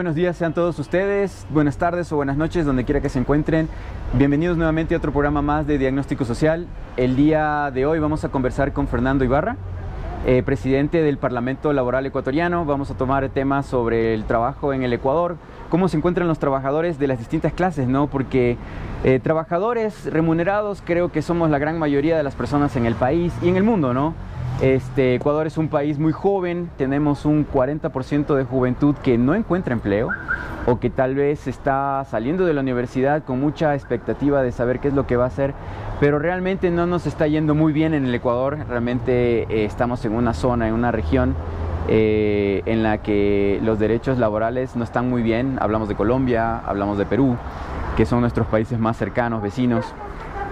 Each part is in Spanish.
buenos días sean todos ustedes, buenas tardes o buenas noches, donde quiera que se encuentren. Bienvenidos nuevamente a otro programa más de Diagnóstico Social. El día de hoy vamos a conversar con Fernando Ibarra, presidente del Parlamento Laboral Ecuatoriano. Vamos a tomar temas sobre el trabajo en el Ecuador, cómo se encuentran los trabajadores de las distintas clases, ¿no? Porque trabajadores remunerados creo que somos la gran mayoría de las personas en el país y en el mundo, ¿no? Ecuador es un país muy joven, tenemos un 40% de juventud que no encuentra empleo o que tal vez está saliendo de la universidad con mucha expectativa de saber qué es lo que va a hacer, pero realmente no nos está yendo muy bien en el Ecuador. Realmente estamos en una zona, en una región en la que los derechos laborales no están muy bien. Hablamos de Colombia, hablamos de Perú, que son nuestros países más cercanos, vecinos.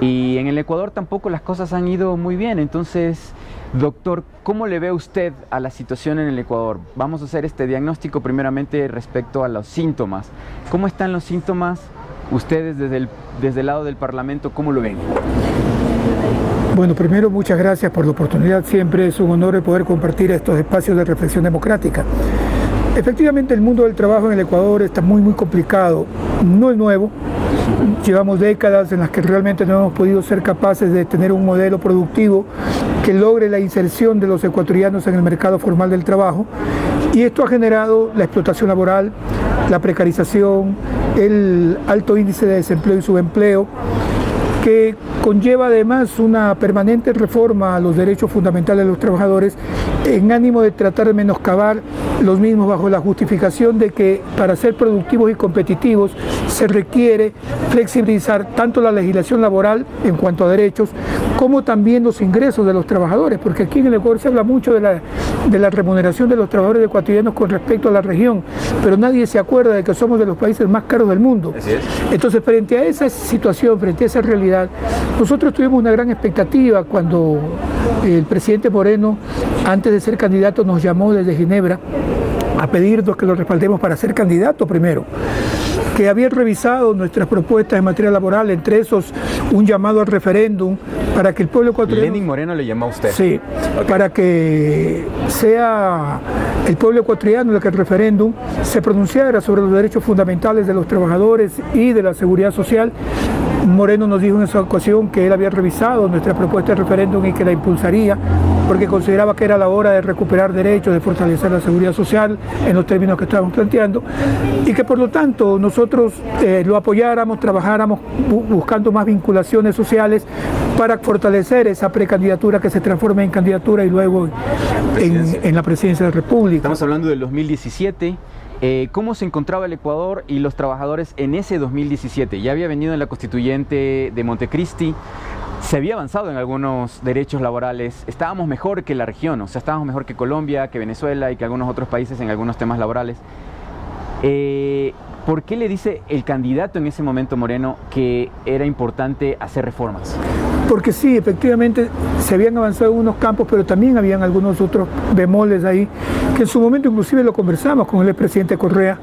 Y en el Ecuador tampoco las cosas han ido muy bien. Entonces, doctor, ¿cómo le ve usted a la situación en el Ecuador? Vamos a hacer este diagnóstico primeramente respecto a los síntomas. ¿Cómo están los síntomas? Ustedes desde el lado del Parlamento, ¿cómo lo ven? Bueno, primero, muchas gracias por la oportunidad. Siempre es un honor el poder compartir estos espacios de reflexión democrática. Efectivamente, el mundo del trabajo en el Ecuador está muy complicado. No es nuevo. Llevamos décadas en las que realmente no hemos podido ser capaces de tener un modelo productivo que logre la inserción de los ecuatorianos en el mercado formal del trabajo, y esto ha generado la explotación laboral, la precarización, el alto índice de desempleo y subempleo, que conlleva además una permanente reforma a los derechos fundamentales de los trabajadores en ánimo de tratar de menoscabar los mismos bajo la justificación de que para ser productivos y competitivos se requiere flexibilizar tanto la legislación laboral en cuanto a derechos como también los ingresos de los trabajadores, porque aquí en el Ecuador se habla mucho de la remuneración de los trabajadores ecuatorianos con respecto a la región, pero nadie se acuerda de que somos de los países más caros del mundo. Así es. Entonces, frente a esa situación, frente a esa realidad, nosotros tuvimos una gran expectativa cuando el presidente Moreno, antes de ser candidato, nos llamó desde Ginebra a pedirnos que lo respaldemos para ser candidato primero, que había revisado nuestras propuestas en materia laboral, entre esos un llamado al referéndum para que el pueblo ecuatoriano... Lenín Moreno le llamó a usted. Sí, okay. Para que sea el pueblo ecuatoriano el que el referéndum se pronunciara sobre los derechos fundamentales de los trabajadores y de la seguridad social. Moreno nos dijo en esa ocasión que él había revisado nuestra propuesta de referéndum y que la impulsaría porque consideraba que era la hora de recuperar derechos, de fortalecer la seguridad social en los términos que estábamos planteando, y que por lo tanto nosotros lo apoyáramos, trabajáramos buscando más vinculaciones sociales para fortalecer esa precandidatura que se transforme en candidatura y luego en la presidencia de la República. Estamos hablando del 2017. ¿Cómo se encontraba el Ecuador y los trabajadores en ese 2017? Ya había venido en la constituyente de Montecristi, se había avanzado en algunos derechos laborales, estábamos mejor que la región, o sea, estábamos mejor que Colombia, que Venezuela y que algunos otros países en algunos temas laborales. ¿Por qué le dice el candidato en ese momento, Moreno, que era importante hacer reformas? Porque sí, efectivamente se habían avanzado en unos campos, pero también habían algunos otros bemoles ahí, que en su momento inclusive lo conversamos con el expresidente Correa,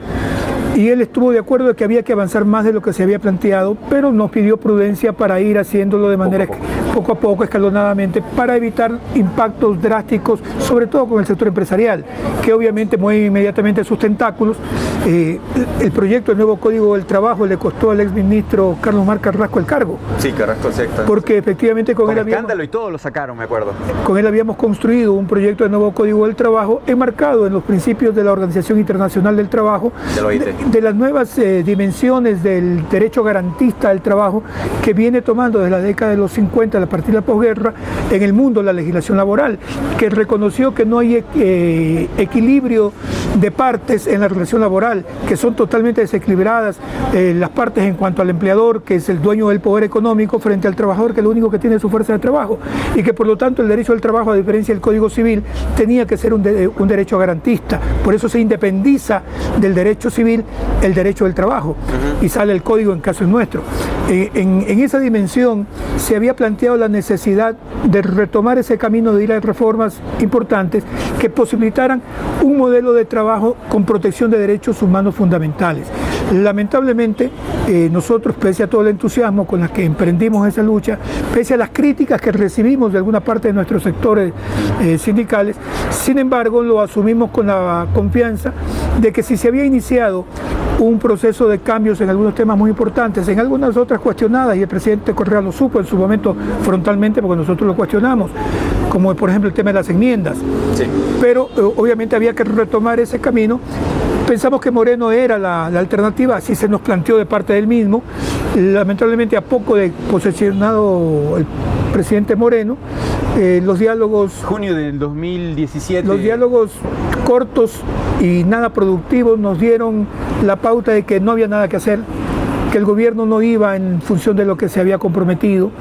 y él estuvo de acuerdo de que había que avanzar más de lo que se había planteado, pero nos pidió prudencia para ir haciéndolo de manera poco a poco, escalonadamente, para evitar impactos drásticos, sobre todo con el sector empresarial, que obviamente mueve inmediatamente sus tentáculos. El proyecto del nuevo Código del Trabajo le costó al exministro Carlos Mar Carrasco el cargo. Sí, Carrasco, exacto. Porque efectivamente con él escándalo y todo lo sacaron, me acuerdo. Con él habíamos construido un proyecto de nuevo Código del Trabajo enmarcado en los principios de la Organización Internacional del Trabajo, de las nuevas dimensiones del derecho garantista del trabajo que viene tomando desde la década de los 50, a partir de la posguerra, en el mundo la legislación laboral, que reconoció que no hay equilibrio de partes en la relación laboral, que son totalmente desequilibradas las partes en cuanto al empleador, que es el dueño del poder económico, frente al trabajador, que es lo único que tiene su fuerza de trabajo, y que por lo tanto el derecho al trabajo, a diferencia del Código Civil, tenía que ser un derecho garantista. Por eso se independiza del derecho civil el derecho del trabajo, y sale el Código en caso nuestro. En esa dimensión se había planteado la necesidad de retomar ese camino de ir a reformas importantes que posibilitaran un modelo de trabajo con protección de derechos humanos fundamentales. Lamentablemente, nosotros, pese a todo el entusiasmo con el que emprendimos esa lucha, pese a las críticas que recibimos de alguna parte de nuestros sectores sindicales, sin embargo, lo asumimos con la confianza de que si se había iniciado un proceso de cambios en algunos temas muy importantes, en algunas otras cuestionadas, y el presidente Correa lo supo en su momento frontalmente porque nosotros lo cuestionamos, como por ejemplo el tema de las enmiendas. Sí. Pero obviamente había que retomar ese camino. Pensamos que Moreno era la alternativa, así se nos planteó de parte del mismo. Lamentablemente, a poco de posesionado el presidente Moreno, los diálogos... Junio del 2017. Los diálogos cortos y nada productivos nos dieron la pauta de que no había nada que hacer, que el gobierno no iba en función de lo que se había comprometido,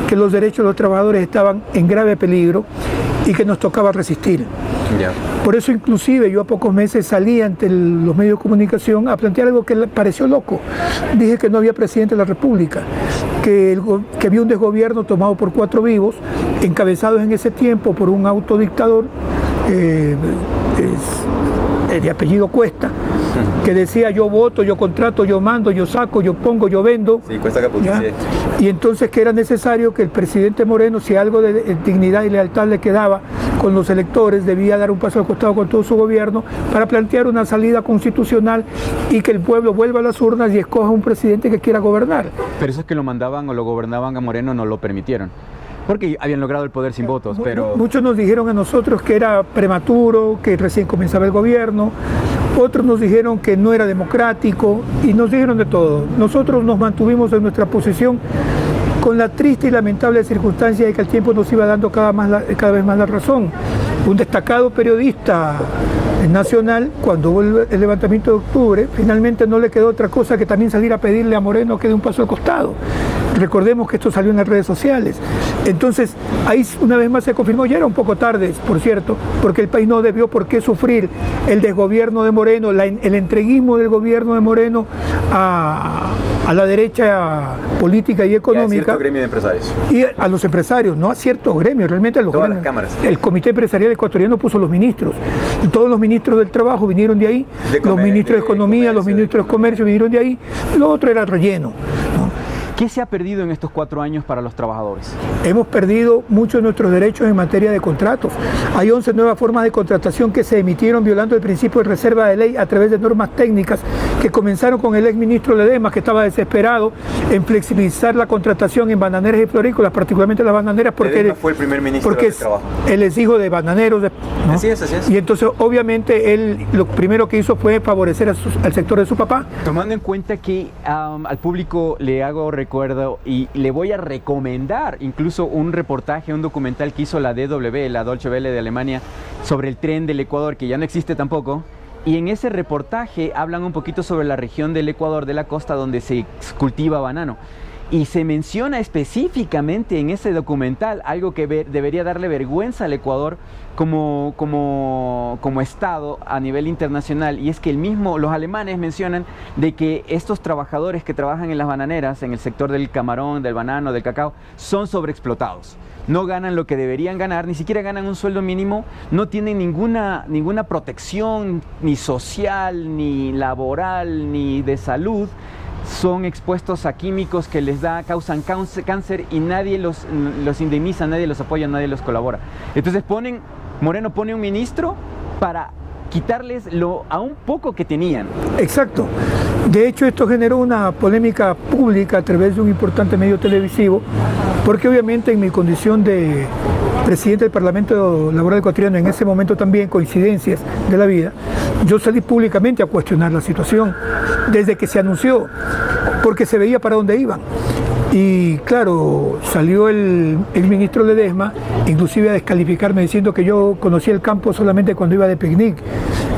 que los derechos de los trabajadores estaban en grave peligro y que nos tocaba resistir. Yeah. Por eso inclusive yo a pocos meses salí ante los medios de comunicación a plantear algo que le pareció loco. Dije que no había presidente de la República, que había un desgobierno tomado por 4 vivos, encabezados en ese tiempo por un autodictador de apellido Cuesta, que decía: yo voto, yo contrato, yo mando, yo saco, yo pongo, yo vendo. Sí, Cuesta Caputo, sí. Y entonces que era necesario que el presidente Moreno, si algo de dignidad y lealtad le quedaba con los electores, debía dar un paso al costado con todo su gobierno para plantear una salida constitucional y que el pueblo vuelva a las urnas y escoja un presidente que quiera gobernar. Pero esos que lo mandaban o lo gobernaban a Moreno no lo permitieron, porque habían logrado el poder sin votos, pero... Muchos nos dijeron a nosotros que era prematuro, que recién comenzaba el gobierno, otros nos dijeron que no era democrático y nos dijeron de todo. Nosotros nos mantuvimos en nuestra posición con la triste y lamentable circunstancia de que el tiempo nos iba dando cada vez más la razón. Un destacado periodista nacional, cuando hubo el levantamiento de octubre, finalmente no le quedó otra cosa que también salir a pedirle a Moreno que dé un paso al costado. Recordemos que esto salió en las redes sociales. Entonces, ahí una vez más se confirmó, ya era un poco tarde, por cierto, porque el país no debió por qué sufrir el desgobierno de Moreno, el entreguismo del gobierno de Moreno a la derecha política y económica. Y a cierto gremio de empresarios. Y a los empresarios, no a ciertos gremios, realmente a los todas gremios. Las cámaras. El Comité Empresarial Ecuatoriano puso los ministros. Y todos los ministros del trabajo vinieron de ahí, los ministros de Economía, los ministros de Comercio vinieron de ahí. Lo otro era relleno, ¿no? ¿Qué se ha perdido en estos 4 años para los trabajadores? Hemos perdido muchos de nuestros derechos en materia de contratos. Hay 11 nuevas formas de contratación que se emitieron violando el principio de reserva de ley a través de normas técnicas que comenzaron con el exministro Ledesma, que estaba desesperado en flexibilizar la contratación en bananeras y florícolas, particularmente las bananeras, porque Ledesma fue el primer ministro del trabajo. Él es hijo de bananeros. ¿No? Así es. Y entonces, obviamente, él lo primero que hizo fue favorecer al sector de su papá. Tomando en cuenta que al público le hago recuerdo y le voy a recomendar incluso un reportaje, un documental que hizo la DW, la Deutsche Welle de Alemania, sobre el tren del Ecuador, que ya no existe tampoco. Y en ese reportaje hablan un poquito sobre la región del Ecuador, de la costa, donde se cultiva banano. Y se menciona específicamente en ese documental algo que debería darle vergüenza al Ecuador como Estado a nivel internacional, y es que los alemanes mencionan de que estos trabajadores que trabajan en las bananeras, en el sector del camarón, del banano, del cacao, son sobreexplotados. No ganan lo que deberían ganar, ni siquiera ganan un sueldo mínimo, no tienen ninguna protección ni social, ni laboral, ni de salud. Son expuestos a químicos que causan cáncer y nadie los indemniza, nadie los apoya, nadie los colabora. Entonces Moreno pone un ministro para quitarles a un poco que tenían. Exacto. De hecho, esto generó una polémica pública a través de un importante medio televisivo, porque obviamente en mi condición de presidente del Parlamento Laboral Ecuatoriano, en ese momento también, coincidencias de la vida, yo salí públicamente a cuestionar la situación desde que se anunció, porque se veía para dónde iban. Y claro, salió el ministro Ledesma, inclusive a descalificarme diciendo que yo conocía el campo solamente cuando iba de picnic.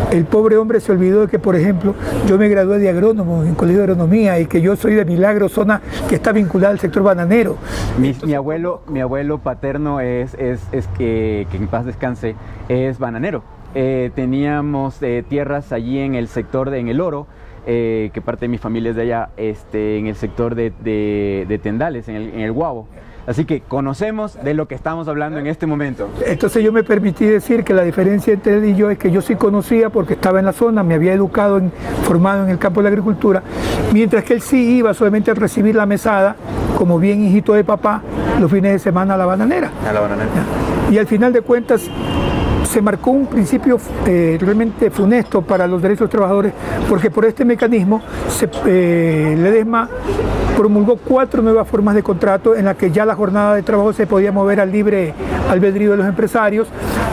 El pobre hombre se olvidó de que, por ejemplo, yo me gradué de agrónomo en Colegio de Agronomía y que yo soy de Milagro, zona que está vinculada al sector bananero. Mi abuelo paterno es que en paz descanse, es bananero. Teníamos tierras allí en el sector, en el Oro, que parte de mi familia es de allá, en el sector de Tendales, en el Guavo. Así que conocemos de lo que estamos hablando en este momento. Entonces yo me permití decir que la diferencia entre él y yo es que yo sí conocía porque estaba en la zona, me había educado, formado en el campo de la agricultura, mientras que él sí iba solamente a recibir la mesada, como bien hijito de papá, los fines de semana a la bananera. A la bananera. Y al final de cuentas se marcó un principio realmente funesto para los derechos de los trabajadores, porque por este mecanismo Ledesma promulgó 4 nuevas formas de contrato en las que ya la jornada de trabajo se podía mover al libre albedrío de los empresarios,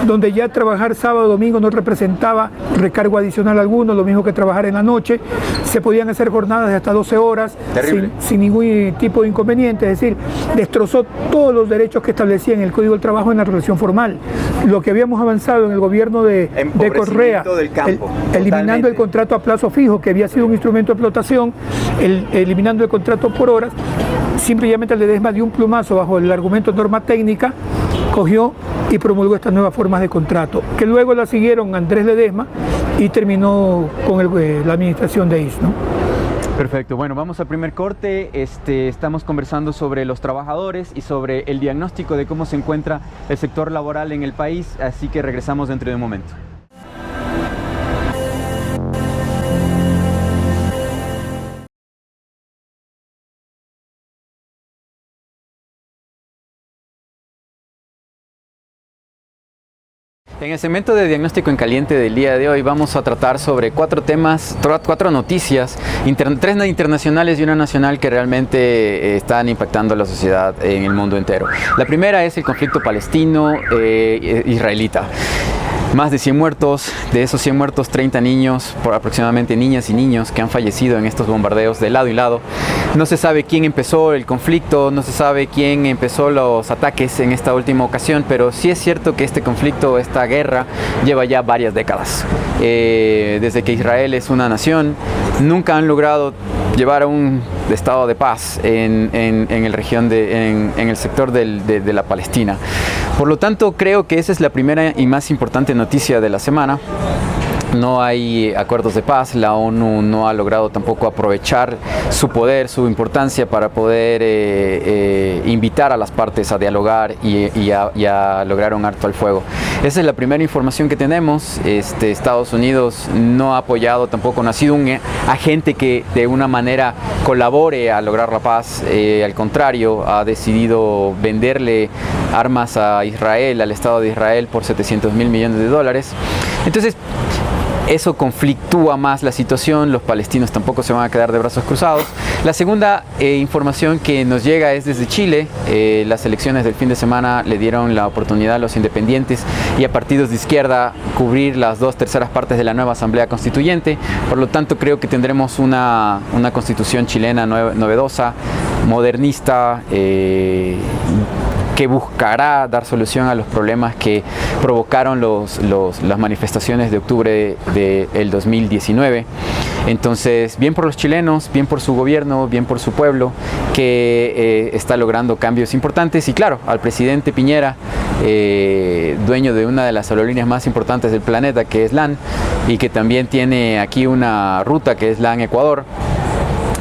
donde ya trabajar sábado o domingo no representaba recargo adicional alguno, lo mismo que trabajar en la noche. Se podían hacer jornadas de hasta 12 horas sin ningún tipo de inconveniente, es decir, destrozó todos los derechos que establecía en el Código del Trabajo en la relación formal. Lo que habíamos avanzado en el gobierno de Correa, eliminando el contrato a plazo fijo, que había sido un instrumento de explotación, eliminando el contrato por horas, simplemente Ledesma dio un plumazo bajo el argumento de norma técnica, cogió y promulgó estas nuevas formas de contrato, que luego la siguieron Andrés Ledesma y terminó con la administración de IS, ¿no? Perfecto, bueno, vamos al primer corte. Estamos conversando sobre los trabajadores y sobre el diagnóstico de cómo se encuentra el sector laboral en el país, así que regresamos dentro de un momento. En el segmento de diagnóstico en caliente del día de hoy vamos a tratar sobre 4 temas, 4 noticias, 3 internacionales y una nacional que realmente están impactando a la sociedad en el mundo entero. La primera es el conflicto palestino-israelita. Más de 100 muertos, de esos 100 muertos 30 niños, aproximadamente niñas y niños que han fallecido en estos bombardeos de lado y lado. No se sabe quién empezó el conflicto, no se sabe quién empezó los ataques en esta última ocasión, pero sí es cierto que este conflicto, esta guerra, lleva ya varias décadas. Desde que Israel es una nación, nunca han logrado llevar a un estado de paz en el sector de la Palestina. Por lo tanto, creo que esa es la primera y más importante noticia de la semana. No hay acuerdos de paz, la ONU no ha logrado tampoco aprovechar su poder, su importancia para poder invitar a las partes a dialogar y a lograr un alto al fuego. Esa es la primera información que tenemos. Estados Unidos no ha apoyado tampoco, no ha sido un agente que de una manera colabore a lograr la paz. Al contrario, ha decidido venderle armas a Israel, al Estado de Israel, por $700 mil millones de dólares. Entonces, eso conflictúa más la situación, los palestinos tampoco se van a quedar de brazos cruzados. La segunda información que nos llega es desde Chile. Las elecciones del fin de semana le dieron la oportunidad a los independientes y a partidos de izquierda cubrir las 2/3 partes de la nueva Asamblea Constituyente. Por lo tanto, creo que tendremos una constitución chilena novedosa, modernista, que buscará dar solución a los problemas que provocaron las manifestaciones de octubre del 2019. Entonces, bien por los chilenos, bien por su gobierno, bien por su pueblo, que está logrando cambios importantes. Y claro, al presidente Piñera, dueño de una de las aerolíneas más importantes del planeta, que es LAN, y que también tiene aquí una ruta que es LAN Ecuador.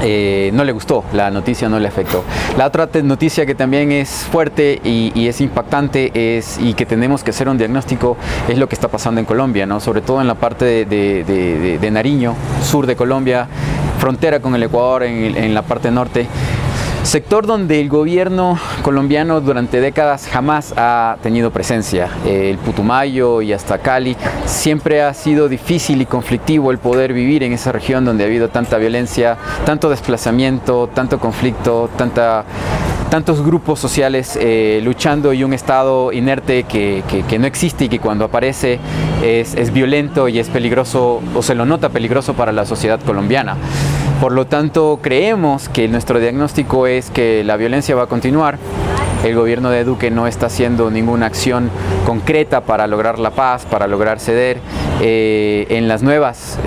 No le gustó, la noticia no le afectó. La otra noticia que también es fuerte y es impactante y que tenemos que hacer un diagnóstico es lo que está pasando en Colombia, ¿no? Sobre todo en la parte de Nariño, sur de Colombia, frontera con el Ecuador en la parte norte. Sector donde el gobierno colombiano durante décadas jamás ha tenido presencia. El Putumayo y hasta Cali, siempre ha sido difícil y conflictivo el poder vivir en esa región donde ha habido tanta violencia, tanto desplazamiento, tanto conflicto, tantos grupos sociales luchando y un Estado inerte que no existe y que cuando aparece es violento y es peligroso, o se lo nota peligroso para la sociedad colombiana. Por lo tanto, creemos que nuestro diagnóstico es que la violencia va a continuar. El gobierno de Duque no está haciendo ninguna acción concreta para lograr la paz, para lograr ceder en los nuevos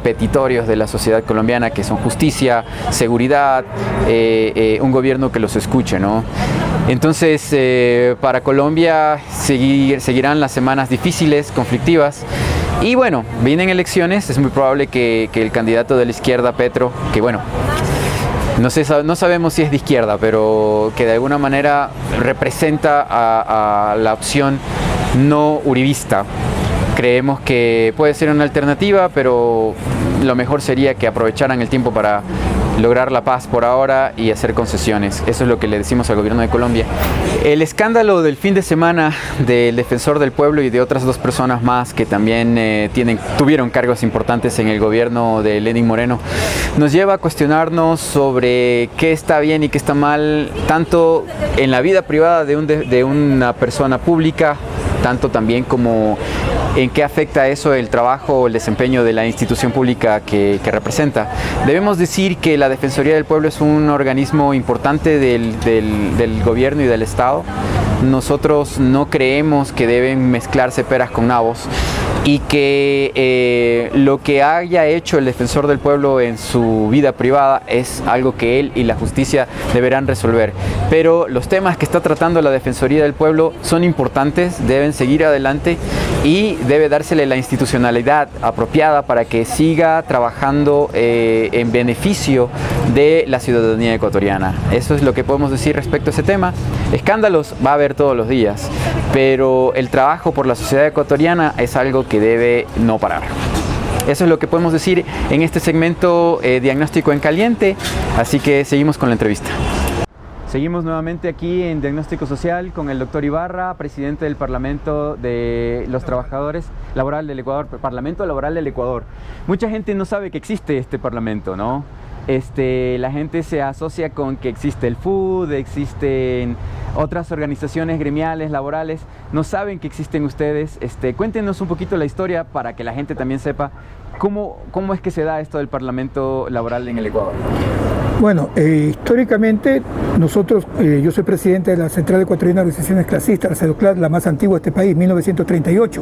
petitorios de la sociedad colombiana, que son justicia, seguridad, un gobierno que los escuche, ¿no? Entonces, para Colombia seguirán las semanas difíciles, conflictivas. Y bueno, vienen elecciones, es muy probable que el candidato de la izquierda, Petro, que bueno, no sabemos si es de izquierda, pero que de alguna manera representa a la opción no uribista. Creemos que puede ser una alternativa, pero lo mejor sería que aprovecharan el tiempo para lograr la paz por ahora y hacer concesiones. Eso es lo que le decimos al gobierno de Colombia. El escándalo del fin de semana del Defensor del Pueblo y de otras 2 personas más que también tuvieron cargos importantes en el gobierno de Lenín Moreno nos lleva a cuestionarnos sobre qué está bien y qué está mal, tanto en la vida privada de una persona pública, tanto también como en qué afecta eso el trabajo o el desempeño de la institución pública que representa. Debemos decir que la Defensoría del Pueblo es un organismo importante del gobierno y del Estado. Nosotros no creemos que deben mezclarse peras con nabos y que lo que haya hecho el Defensor del Pueblo en su vida privada es algo que él y la justicia deberán resolver. Pero los temas que está tratando la Defensoría del Pueblo son importantes, deben seguir adelante y debe dársele la institucionalidad apropiada para que siga trabajando en beneficio de la ciudadanía ecuatoriana. Eso es lo que podemos decir respecto a ese tema. Escándalos va a haber todos los días, pero el trabajo por la sociedad ecuatoriana es algo que debe no parar. Eso es lo que podemos decir en este segmento Diagnóstico en Caliente, así que seguimos con la entrevista. Seguimos nuevamente aquí en Diagnóstico Social con el doctor Ibarra, presidente del Parlamento de los Trabajadores Laboral del Ecuador, Parlamento Laboral del Ecuador. Mucha gente no sabe que existe este parlamento, ¿no? La gente se asocia con que existe el FUD, existen otras organizaciones gremiales, laborales, no saben que existen ustedes. Cuéntenos un poquito la historia para que la gente también sepa cómo es que se da esto del Parlamento Laboral en el Ecuador. Bueno, históricamente nosotros, yo soy presidente de la Central Ecuatoriana de Organizaciones Clasistas, la CEDOCLAS, la más antigua de este país, 1938.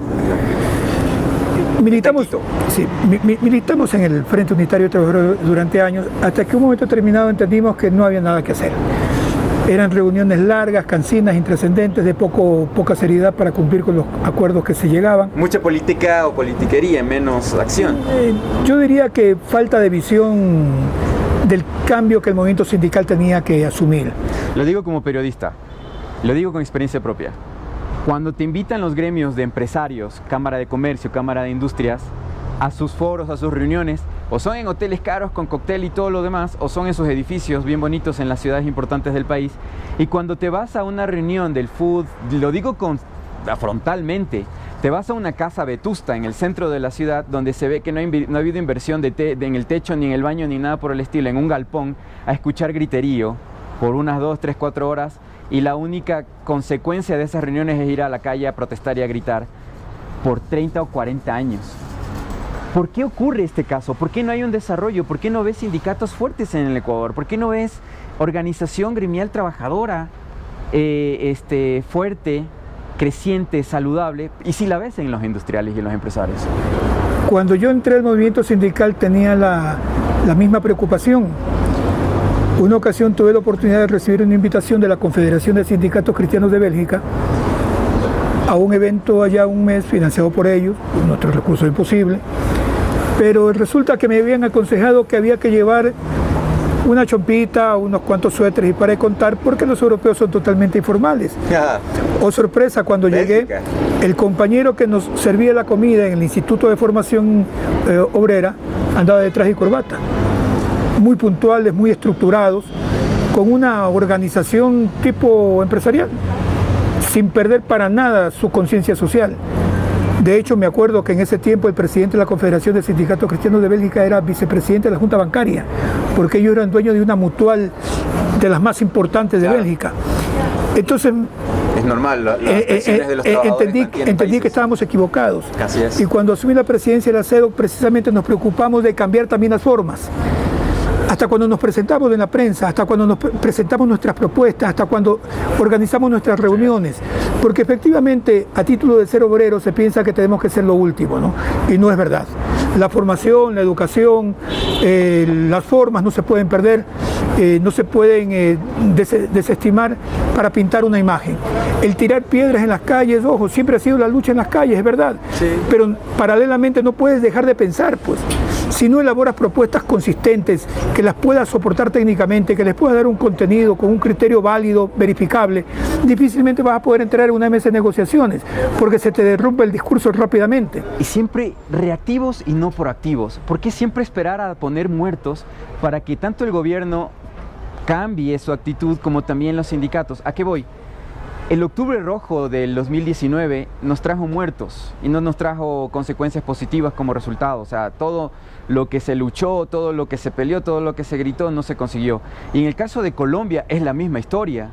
Militamos en el Frente Unitario de Trabajadores durante años, hasta que un momento determinado entendimos que no había nada que hacer. Eran reuniones largas, cansinas, intrascendentes, de poca seriedad para cumplir con los acuerdos que se llegaban. Mucha política o politiquería, menos acción. Yo diría que falta de visión del cambio que el movimiento sindical tenía que asumir. Lo digo como periodista, lo digo con experiencia propia. Cuando te invitan los gremios de empresarios, Cámara de Comercio, Cámara de Industrias, a sus foros, a sus reuniones, o son en hoteles caros con cóctel y todo lo demás, o son en sus edificios bien bonitos en las ciudades importantes del país, y cuando te vas a una reunión del FUD, lo digo frontalmente, te vas a una casa vetusta en el centro de la ciudad donde se ve que no ha habido inversión en el techo, ni en el baño, ni nada por el estilo, en un galpón, a escuchar griterío por unas 2, 3, 4 horas, y la única consecuencia de esas reuniones es ir a la calle a protestar y a gritar por 30 o 40 años. ¿Por qué ocurre este caso? ¿Por qué no hay un desarrollo? ¿Por qué no ves sindicatos fuertes en el Ecuador? ¿Por qué no ves organización gremial trabajadora fuerte, creciente, saludable? Y si la ves en los industriales y en los empresarios. Cuando yo entré al movimiento sindical tenía la misma preocupación. Una ocasión tuve la oportunidad de recibir una invitación de la Confederación de Sindicatos Cristianos de Bélgica a un evento allá un mes financiado por ellos, con nuestros recursos imposibles, pero resulta que me habían aconsejado que había que llevar una chompita, unos cuantos suéteres y para de contar, porque los europeos son totalmente informales. Oh sorpresa, cuando llegué, el compañero que nos servía la comida en el Instituto de Formación Obrera andaba de traje y corbata, muy puntuales, muy estructurados, con una organización tipo empresarial, sin perder para nada su conciencia social. De hecho, me acuerdo que en ese tiempo el presidente de la Confederación de Sindicatos Cristianos de Bélgica era vicepresidente de la Junta Bancaria, porque ellos eran dueños de una mutual de las más importantes de Bélgica. Entonces, es normal, las pensiones de los trabajadores entendí que estábamos equivocados. Así es. Y cuando asumí la presidencia de la CEDOC, precisamente nos preocupamos de cambiar también las formas. Hasta cuando nos presentamos en la prensa, hasta cuando nos presentamos nuestras propuestas, hasta cuando organizamos nuestras reuniones, porque efectivamente a título de ser obrero se piensa que tenemos que ser lo último, ¿no? Y no es verdad. La formación, la educación, las formas no se pueden perder, no se pueden desestimar para pintar una imagen. El tirar piedras en las calles, ojo, siempre ha sido la lucha en las calles, es verdad, sí. Pero paralelamente no puedes dejar de pensar, pues. si no elaboras propuestas consistentes, que las puedas soportar técnicamente, que les puedas dar un contenido con un criterio válido, verificable, difícilmente vas a poder entrar en una mesa de negociaciones, porque se te derrumba el discurso rápidamente. Y siempre reactivos y no proactivos. ¿Por qué siempre esperar a poner muertos para que tanto el gobierno cambie su actitud como también los sindicatos? ¿A qué voy? El octubre rojo del 2019 nos trajo muertos y no nos trajo consecuencias positivas como resultado. O sea, todo lo que se luchó, todo lo que se peleó, todo lo que se gritó no se consiguió. Y en el caso de Colombia es la misma historia.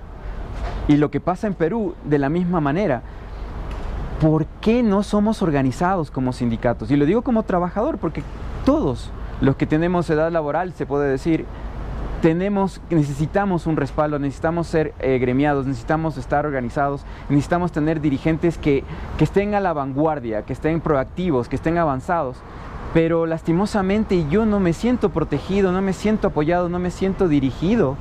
Y lo que pasa en Perú de la misma manera. ¿Por qué no somos organizados como sindicatos? Y lo digo como trabajador porque todos los que tenemos edad laboral, se puede decir, necesitamos un respaldo, necesitamos ser gremiados, necesitamos estar organizados, necesitamos tener dirigentes que estén a la vanguardia, que estén proactivos, que estén avanzados. Pero lastimosamente yo no me siento protegido, no me siento apoyado, no me siento dirigido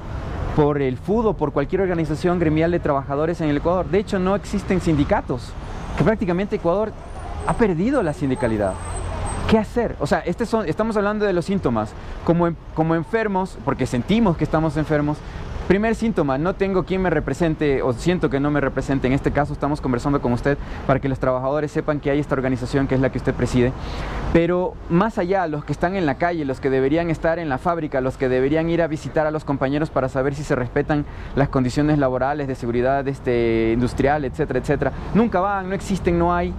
por el FUDO, por cualquier organización gremial de trabajadores en el Ecuador. De hecho, no existen sindicatos, que prácticamente Ecuador ha perdido la sindicalidad. ¿Qué hacer? O sea, estamos hablando de los síntomas. Como enfermos, porque sentimos que estamos enfermos, primer síntoma, no tengo quien me represente o siento que no me represente. En este caso estamos conversando con usted para que los trabajadores sepan que hay esta organización que es la que usted preside. Pero más allá, los que están en la calle, los que deberían estar en la fábrica, los que deberían ir a visitar a los compañeros para saber si se respetan las condiciones laborales, de seguridad industrial, etcétera, etcétera, nunca van, no existen, no hay.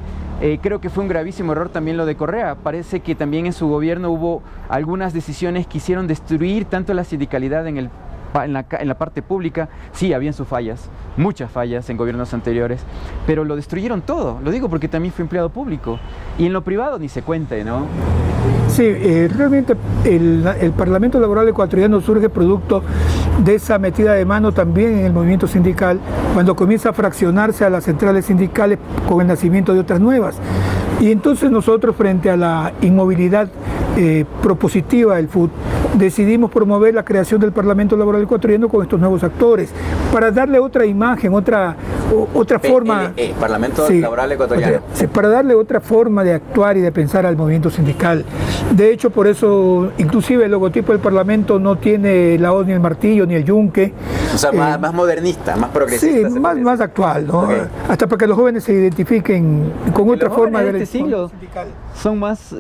Creo que fue un gravísimo error también lo de Correa. Parece que también en su gobierno hubo algunas decisiones que hicieron destruir tanto la sindicalidad en la parte pública. Sí, habían sus fallas, muchas fallas en gobiernos anteriores, pero lo destruyeron todo. Lo digo porque también fui empleado público. Y en lo privado ni se cuente, ¿no? Sí, realmente el Parlamento Laboral Ecuatoriano surge producto de esa metida de mano también en el movimiento sindical, cuando comienza a fraccionarse a las centrales sindicales con el nacimiento de otras nuevas. Y entonces nosotros, frente a la inmovilidad propositiva del FUT, decidimos promover la creación del Parlamento Laboral Ecuatoriano con estos nuevos actores, para darle otra imagen, otra forma... Parlamento Laboral Ecuatoriano. Para darle otra forma de actuar y de pensar al movimiento sindical. De hecho, por eso, inclusive el logotipo del Parlamento no tiene la hoz ni el martillo, ni el yunque. O sea, más modernista, más progresista. Sí, más actual, ¿no? Okay. Hasta para que los jóvenes se identifiquen con otra forma de... Este siglo son más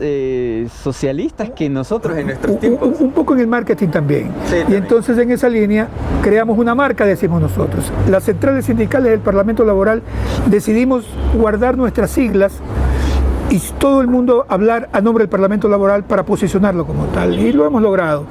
socialistas que nosotros en nuestros tiempos. Un poco en el marketing también. Sí, y entonces en esa línea creamos una marca, decimos nosotros. Las centrales sindicales del Parlamento Laboral decidimos guardar nuestras siglas y todo el mundo hablar a nombre del Parlamento Laboral para posicionarlo como tal. Y lo hemos logrado.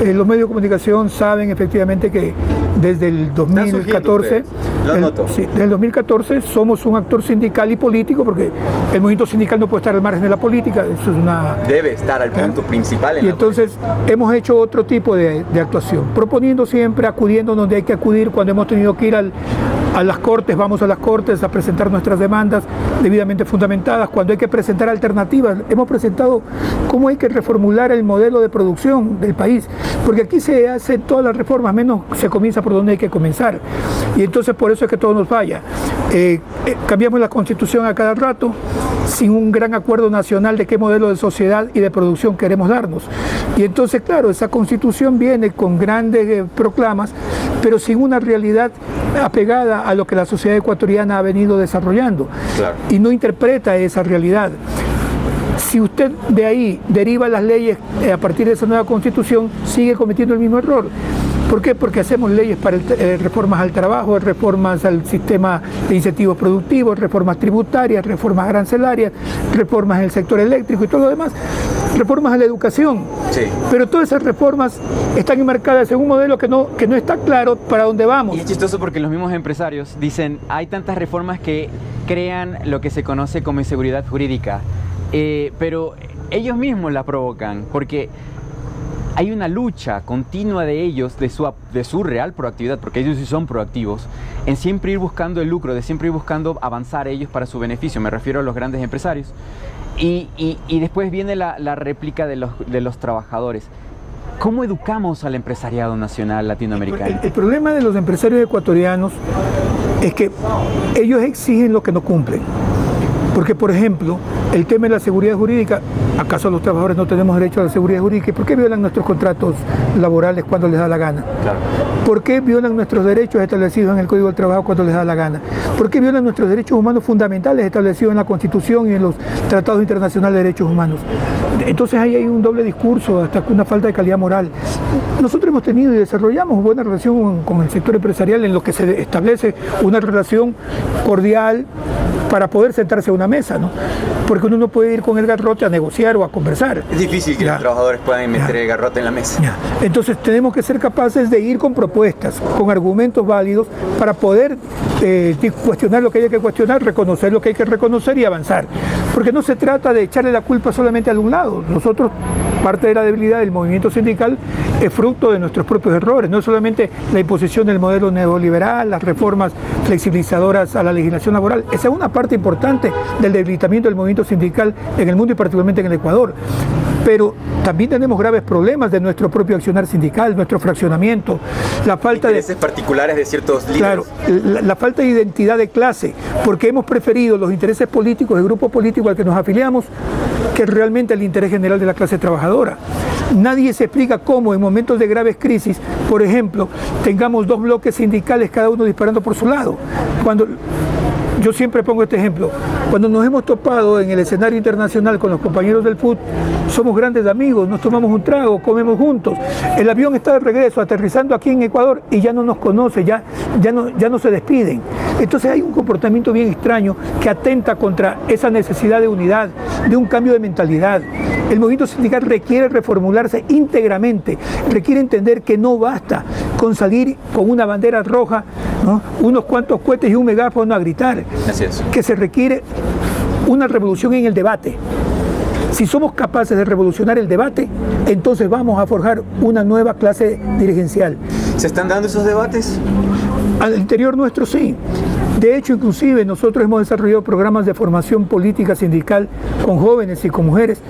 Los medios de comunicación saben efectivamente que desde el 2014, desde el 2014 somos un actor sindical y político, porque el movimiento sindical no puede estar al margen de la política. Eso es debe estar al punto principal. Y entonces hemos hecho otro tipo de actuación, proponiendo siempre, acudiendo donde hay que acudir. Cuando hemos tenido que ir a las Cortes, vamos a las Cortes a presentar nuestras demandas debidamente fundamentadas. Cuando hay que presentar alternativas, hemos presentado cómo hay que reformular el modelo de producción del país, porque aquí se hacen todas las reformas, menos se comienza por donde hay que comenzar. Y entonces por eso es que todo nos falla. Cambiamos la Constitución a cada rato, sin un gran acuerdo nacional de qué modelo de sociedad y de producción queremos darnos. Y entonces, claro, esa Constitución viene con grandes proclamas, pero sin una realidad apegada a lo que la sociedad ecuatoriana ha venido desarrollando. Claro. Y no interpreta esa realidad. Si usted de ahí deriva las leyes a partir de esa nueva Constitución, sigue cometiendo el mismo error. ¿Por qué? Porque hacemos leyes para reformas al trabajo, reformas al sistema de incentivos productivos, reformas tributarias, reformas arancelarias, reformas en el sector eléctrico y todo lo demás, reformas a la educación. Sí. Pero todas esas reformas están enmarcadas en un modelo que no está claro para dónde vamos. Y es chistoso porque los mismos empresarios dicen, hay tantas reformas que crean lo que se conoce como inseguridad jurídica, pero ellos mismos la provocan, porque hay una lucha continua de ellos, de su real proactividad, porque ellos sí son proactivos, en siempre ir buscando el lucro, de siempre ir buscando avanzar ellos para su beneficio. Me refiero a los grandes empresarios. Y después viene la réplica de los trabajadores. ¿Cómo educamos al empresariado nacional latinoamericano? El problema de los empresarios ecuatorianos es que ellos exigen lo que no cumplen. Porque, por ejemplo, el tema de la seguridad jurídica, ¿acaso los trabajadores no tenemos derecho a la seguridad jurídica? ¿Y por qué violan nuestros contratos laborales cuando les da la gana? Claro. ¿Por qué violan nuestros derechos establecidos en el Código del Trabajo cuando les da la gana? ¿Por qué violan nuestros derechos humanos fundamentales establecidos en la Constitución y en los tratados internacionales de derechos humanos? Entonces ahí hay un doble discurso, hasta una falta de calidad moral. Nosotros hemos tenido y desarrollamos buena relación con el sector empresarial en lo que se establece una relación cordial para poder sentarse a una mesa, ¿no? Porque uno no puede ir con el garrote a negociar o a conversar. Es difícil que los trabajadores puedan meter el garrote en la mesa. Entonces tenemos que ser capaces de ir con propuestas, con argumentos válidos para poder cuestionar lo que haya que cuestionar, reconocer lo que hay que reconocer y avanzar. Porque no se trata de echarle la culpa solamente a un lado. Nosotros, parte de la debilidad del movimiento sindical es fruto de nuestros propios errores, no solamente la imposición del modelo neoliberal, las reformas flexibilizadoras a la legislación laboral. Esa es una parte importante del debilitamiento del movimiento sindical en el mundo y particularmente en el Ecuador. Pero también tenemos graves problemas de nuestro propio accionar sindical, nuestro fraccionamiento, la falta intereses particulares de ciertos líderes. Claro, la falta de identidad de clase, porque hemos preferido los intereses políticos del grupo político al que nos afiliamos que realmente el interés general de la clase trabajadora. Nadie se explica cómo en momentos de graves crisis, por ejemplo, tengamos dos bloques sindicales cada uno disparando por su lado. Yo siempre pongo este ejemplo. Cuando nos hemos topado en el escenario internacional con los compañeros del fútbol, somos grandes amigos, nos tomamos un trago, comemos juntos. El avión está de regreso, aterrizando aquí en Ecuador y ya no nos conoce, ya no se despiden. Entonces hay un comportamiento bien extraño que atenta contra esa necesidad de unidad, de un cambio de mentalidad. El movimiento sindical requiere reformularse íntegramente, requiere entender que no basta con salir con una bandera roja, ¿no?, unos cuantos cohetes y un megáfono a gritar. Así es. Que se requiere una revolución en el debate. Si somos capaces de revolucionar el debate, entonces vamos a forjar una nueva clase dirigencial. ¿Se están dando esos debates? Al interior nuestro sí. De hecho, inclusive nosotros hemos desarrollado programas de formación política sindical con jóvenes y con mujeres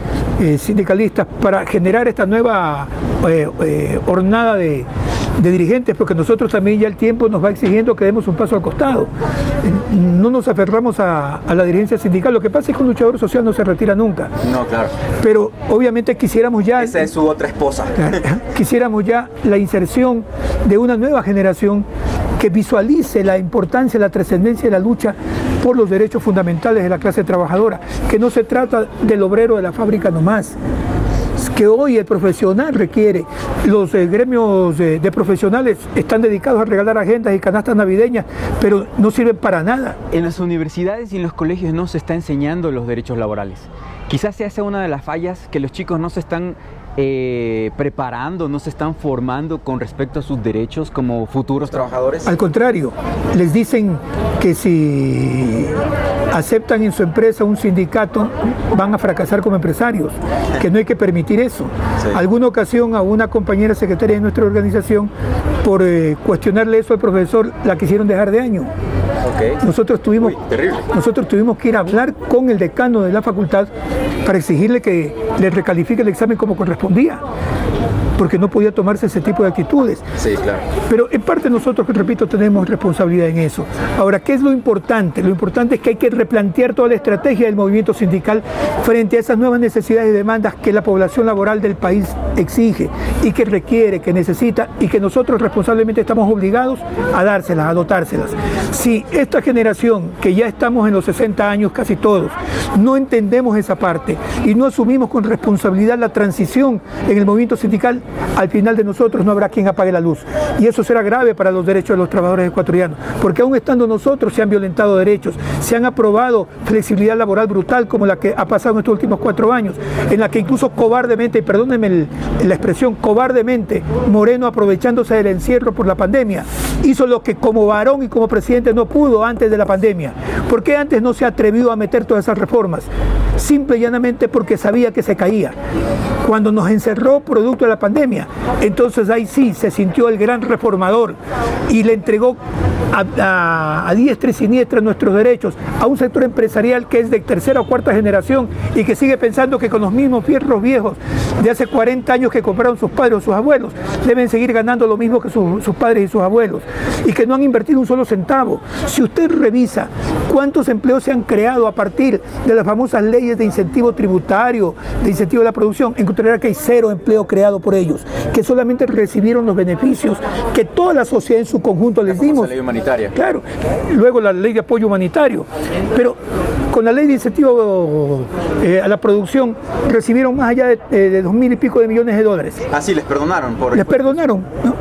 sindicalistas para generar esta nueva hornada de dirigentes, porque nosotros también ya el tiempo nos va exigiendo que demos un paso al costado. No nos aferramos a la dirigencia sindical. Lo que pasa es que un luchador social no se retira nunca. No, claro. Pero obviamente quisiéramos ya... Esa es su otra esposa. Quisiéramos ya la inserción de una nueva generación que visualice la importancia, la trascendencia de la lucha por los derechos fundamentales de la clase trabajadora, que no se trata del obrero de la fábrica nomás, que hoy el profesional requiere. Los gremios de profesionales están dedicados a regalar agendas y canastas navideñas, pero no sirven para nada. En las universidades y en los colegios no se está enseñando los derechos laborales. Quizás sea esa una de las fallas, que los chicos no se están preparando, no se están formando con respecto a sus derechos como futuros trabajadores. Al contrario, les dicen que si aceptan en su empresa un sindicato van a fracasar como empresarios, que no hay que permitir eso. Sí. Alguna ocasión a una compañera secretaria de nuestra organización, por cuestionarle eso al profesor, la quisieron dejar de año. Okay. Nosotros tuvimos que ir a hablar con el decano de la facultad para exigirle que le recalifique el examen como correspondía, porque no podía tomarse ese tipo de actitudes. Sí, claro. Pero en parte nosotros, repito, tenemos responsabilidad en eso. Ahora, ¿qué es lo importante? Lo importante es que hay que replantear toda la estrategia del movimiento sindical frente a esas nuevas necesidades y demandas que la población laboral del país exige y que requiere, que necesita y que nosotros responsablemente estamos obligados a dárselas, a dotárselas. Si esta generación, que ya estamos en los 60 años casi todos, no entendemos esa parte y no asumimos con responsabilidad la transición en el movimiento sindical, al final de nosotros no habrá quien apague la luz. Y eso será grave para los derechos de los trabajadores ecuatorianos, porque aún estando nosotros se han violentado derechos, se han aprobado flexibilidad laboral brutal como la que ha pasado en estos últimos 4 años, en la que incluso cobardemente, y perdónenme la expresión, cobardemente, Moreno, aprovechándose del encierro por la pandemia, hizo lo que como varón y como presidente no pudo antes de la pandemia. ¿Por qué antes no se atrevió a meter todas esas reformas? simple y llanamente porque sabía que se caía. Cuando nos encerró producto de la pandemia, entonces ahí sí se sintió el gran reformador y le entregó a diestra y siniestra nuestros derechos a un sector empresarial que es de tercera o cuarta generación y que sigue pensando que con los mismos fierros viejos de hace 40 años que compraron sus padres o sus abuelos deben seguir ganando lo mismo que sus padres y sus abuelos y que no han invertido un solo centavo. Si usted revisa cuántos empleos se han creado a partir de las famosas leyes de incentivo tributario, de incentivo de la producción, encontrará que hay 0 empleo creado por ellos, que solamente recibieron los beneficios que toda la sociedad en su conjunto les dimos. Ley humanitaria. Claro, luego la ley de apoyo humanitario, pero con la ley de incentivo a la producción recibieron más allá de 2.000 y pico de millones de dólares. Ah, sí, les perdonaron. Les perdonaron, ¿no?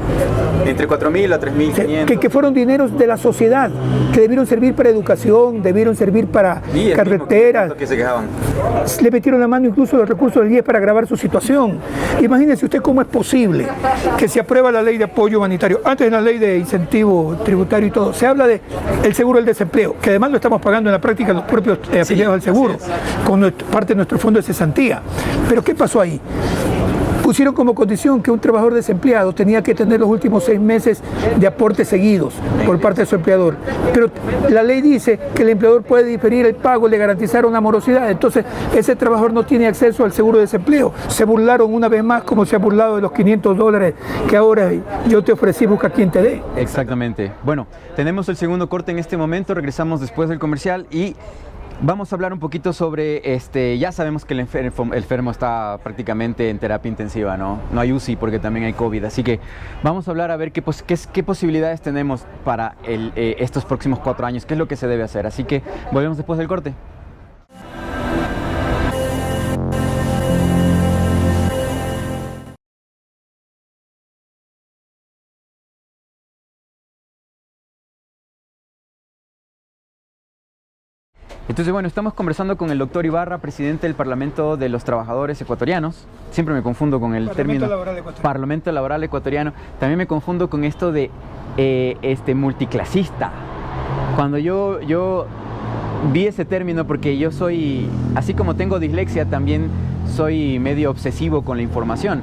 Entre 4.000 a 3.500. Que fueron dineros de la sociedad, que debieron servir para educación, debieron servir para carreteras. Que se quejaban. Le metieron la mano incluso los recursos del IES para agravar su situación. Imagínese usted cómo es posible que se aprueba la ley de apoyo humanitario. Antes de la ley de incentivo tributario y todo, se habla de el seguro del desempleo, que además lo estamos pagando en la práctica los propios afiliados al seguro, con parte de nuestro fondo de cesantía. Pero ¿qué pasó ahí? Pusieron como condición que un trabajador desempleado tenía que tener los últimos 6 meses de aportes seguidos por parte de su empleador. Pero la ley dice que el empleador puede diferir el pago, le garantizar una morosidad. Entonces, ese trabajador no tiene acceso al seguro de desempleo. Se burlaron una vez más, como se ha burlado de los $500 que ahora yo te ofrecí, busca quien te dé. Exactamente. Bueno, tenemos el segundo corte en este momento, regresamos después del comercial y vamos a hablar un poquito sobre, ya sabemos que el enfermo está prácticamente en terapia intensiva, ¿no? No hay UCI porque también hay COVID, así que vamos a hablar a ver qué posibilidades tenemos para estos próximos 4 años, qué es lo que se debe hacer, así que volvemos después del corte. Entonces, bueno, estamos conversando con el doctor Ibarra, presidente del Parlamento de los Trabajadores Ecuatorianos. Siempre me confundo con el término Parlamento Laboral Ecuatoriano. También me confundo con esto de multiclasista. Cuando yo vi ese término, porque yo soy, así como tengo dislexia, también soy medio obsesivo con la información.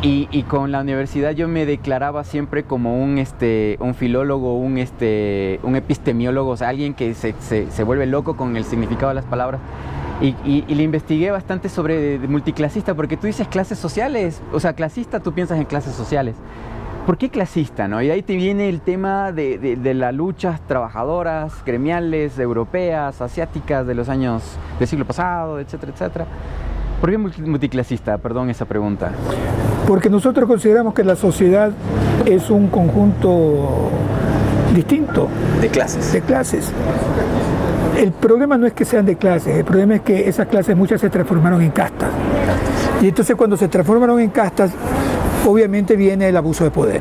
Y con la universidad yo me declaraba siempre como un filólogo, un epistemiólogo, o sea, alguien que se vuelve loco con el significado de las palabras. Y le investigué bastante sobre multiclasista, porque tú dices clases sociales, o sea, clasista, tú piensas en clases sociales. ¿Por qué clasista, no? Y ahí te viene el tema de las luchas trabajadoras, gremiales, europeas, asiáticas del siglo pasado, etcétera, etcétera. ¿Por qué multiclasista? Perdón esa pregunta. Porque nosotros consideramos que la sociedad es un conjunto distinto. De clases. De clases. El problema no es que sean de clases, el problema es que esas clases muchas se transformaron en castas. Y entonces cuando se transformaron en castas, obviamente viene el abuso de poder.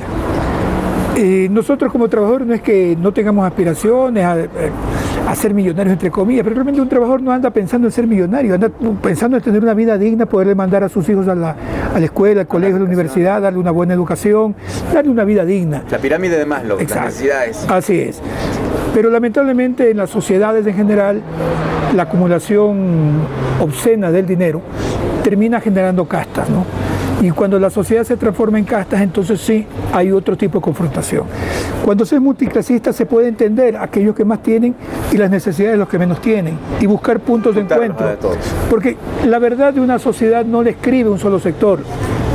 Nosotros como trabajadores no es que no tengamos aspiraciones a ser millonarios, entre comillas, pero realmente un trabajador no anda pensando en ser millonario, anda pensando en tener una vida digna, poderle mandar a sus hijos a la escuela, al colegio, a la universidad, darle una buena educación, darle una vida digna. La pirámide de Maslow, las necesidades. Así es. Pero lamentablemente en las sociedades en general, la acumulación obscena del dinero termina generando castas, ¿no? Y cuando la sociedad se transforma en castas, entonces sí hay otro tipo de confrontación. Cuando se es multiclasista se puede entender aquellos que más tienen y las necesidades de los que menos tienen y buscar puntos de encuentro. Porque la verdad de una sociedad no le escribe un solo sector.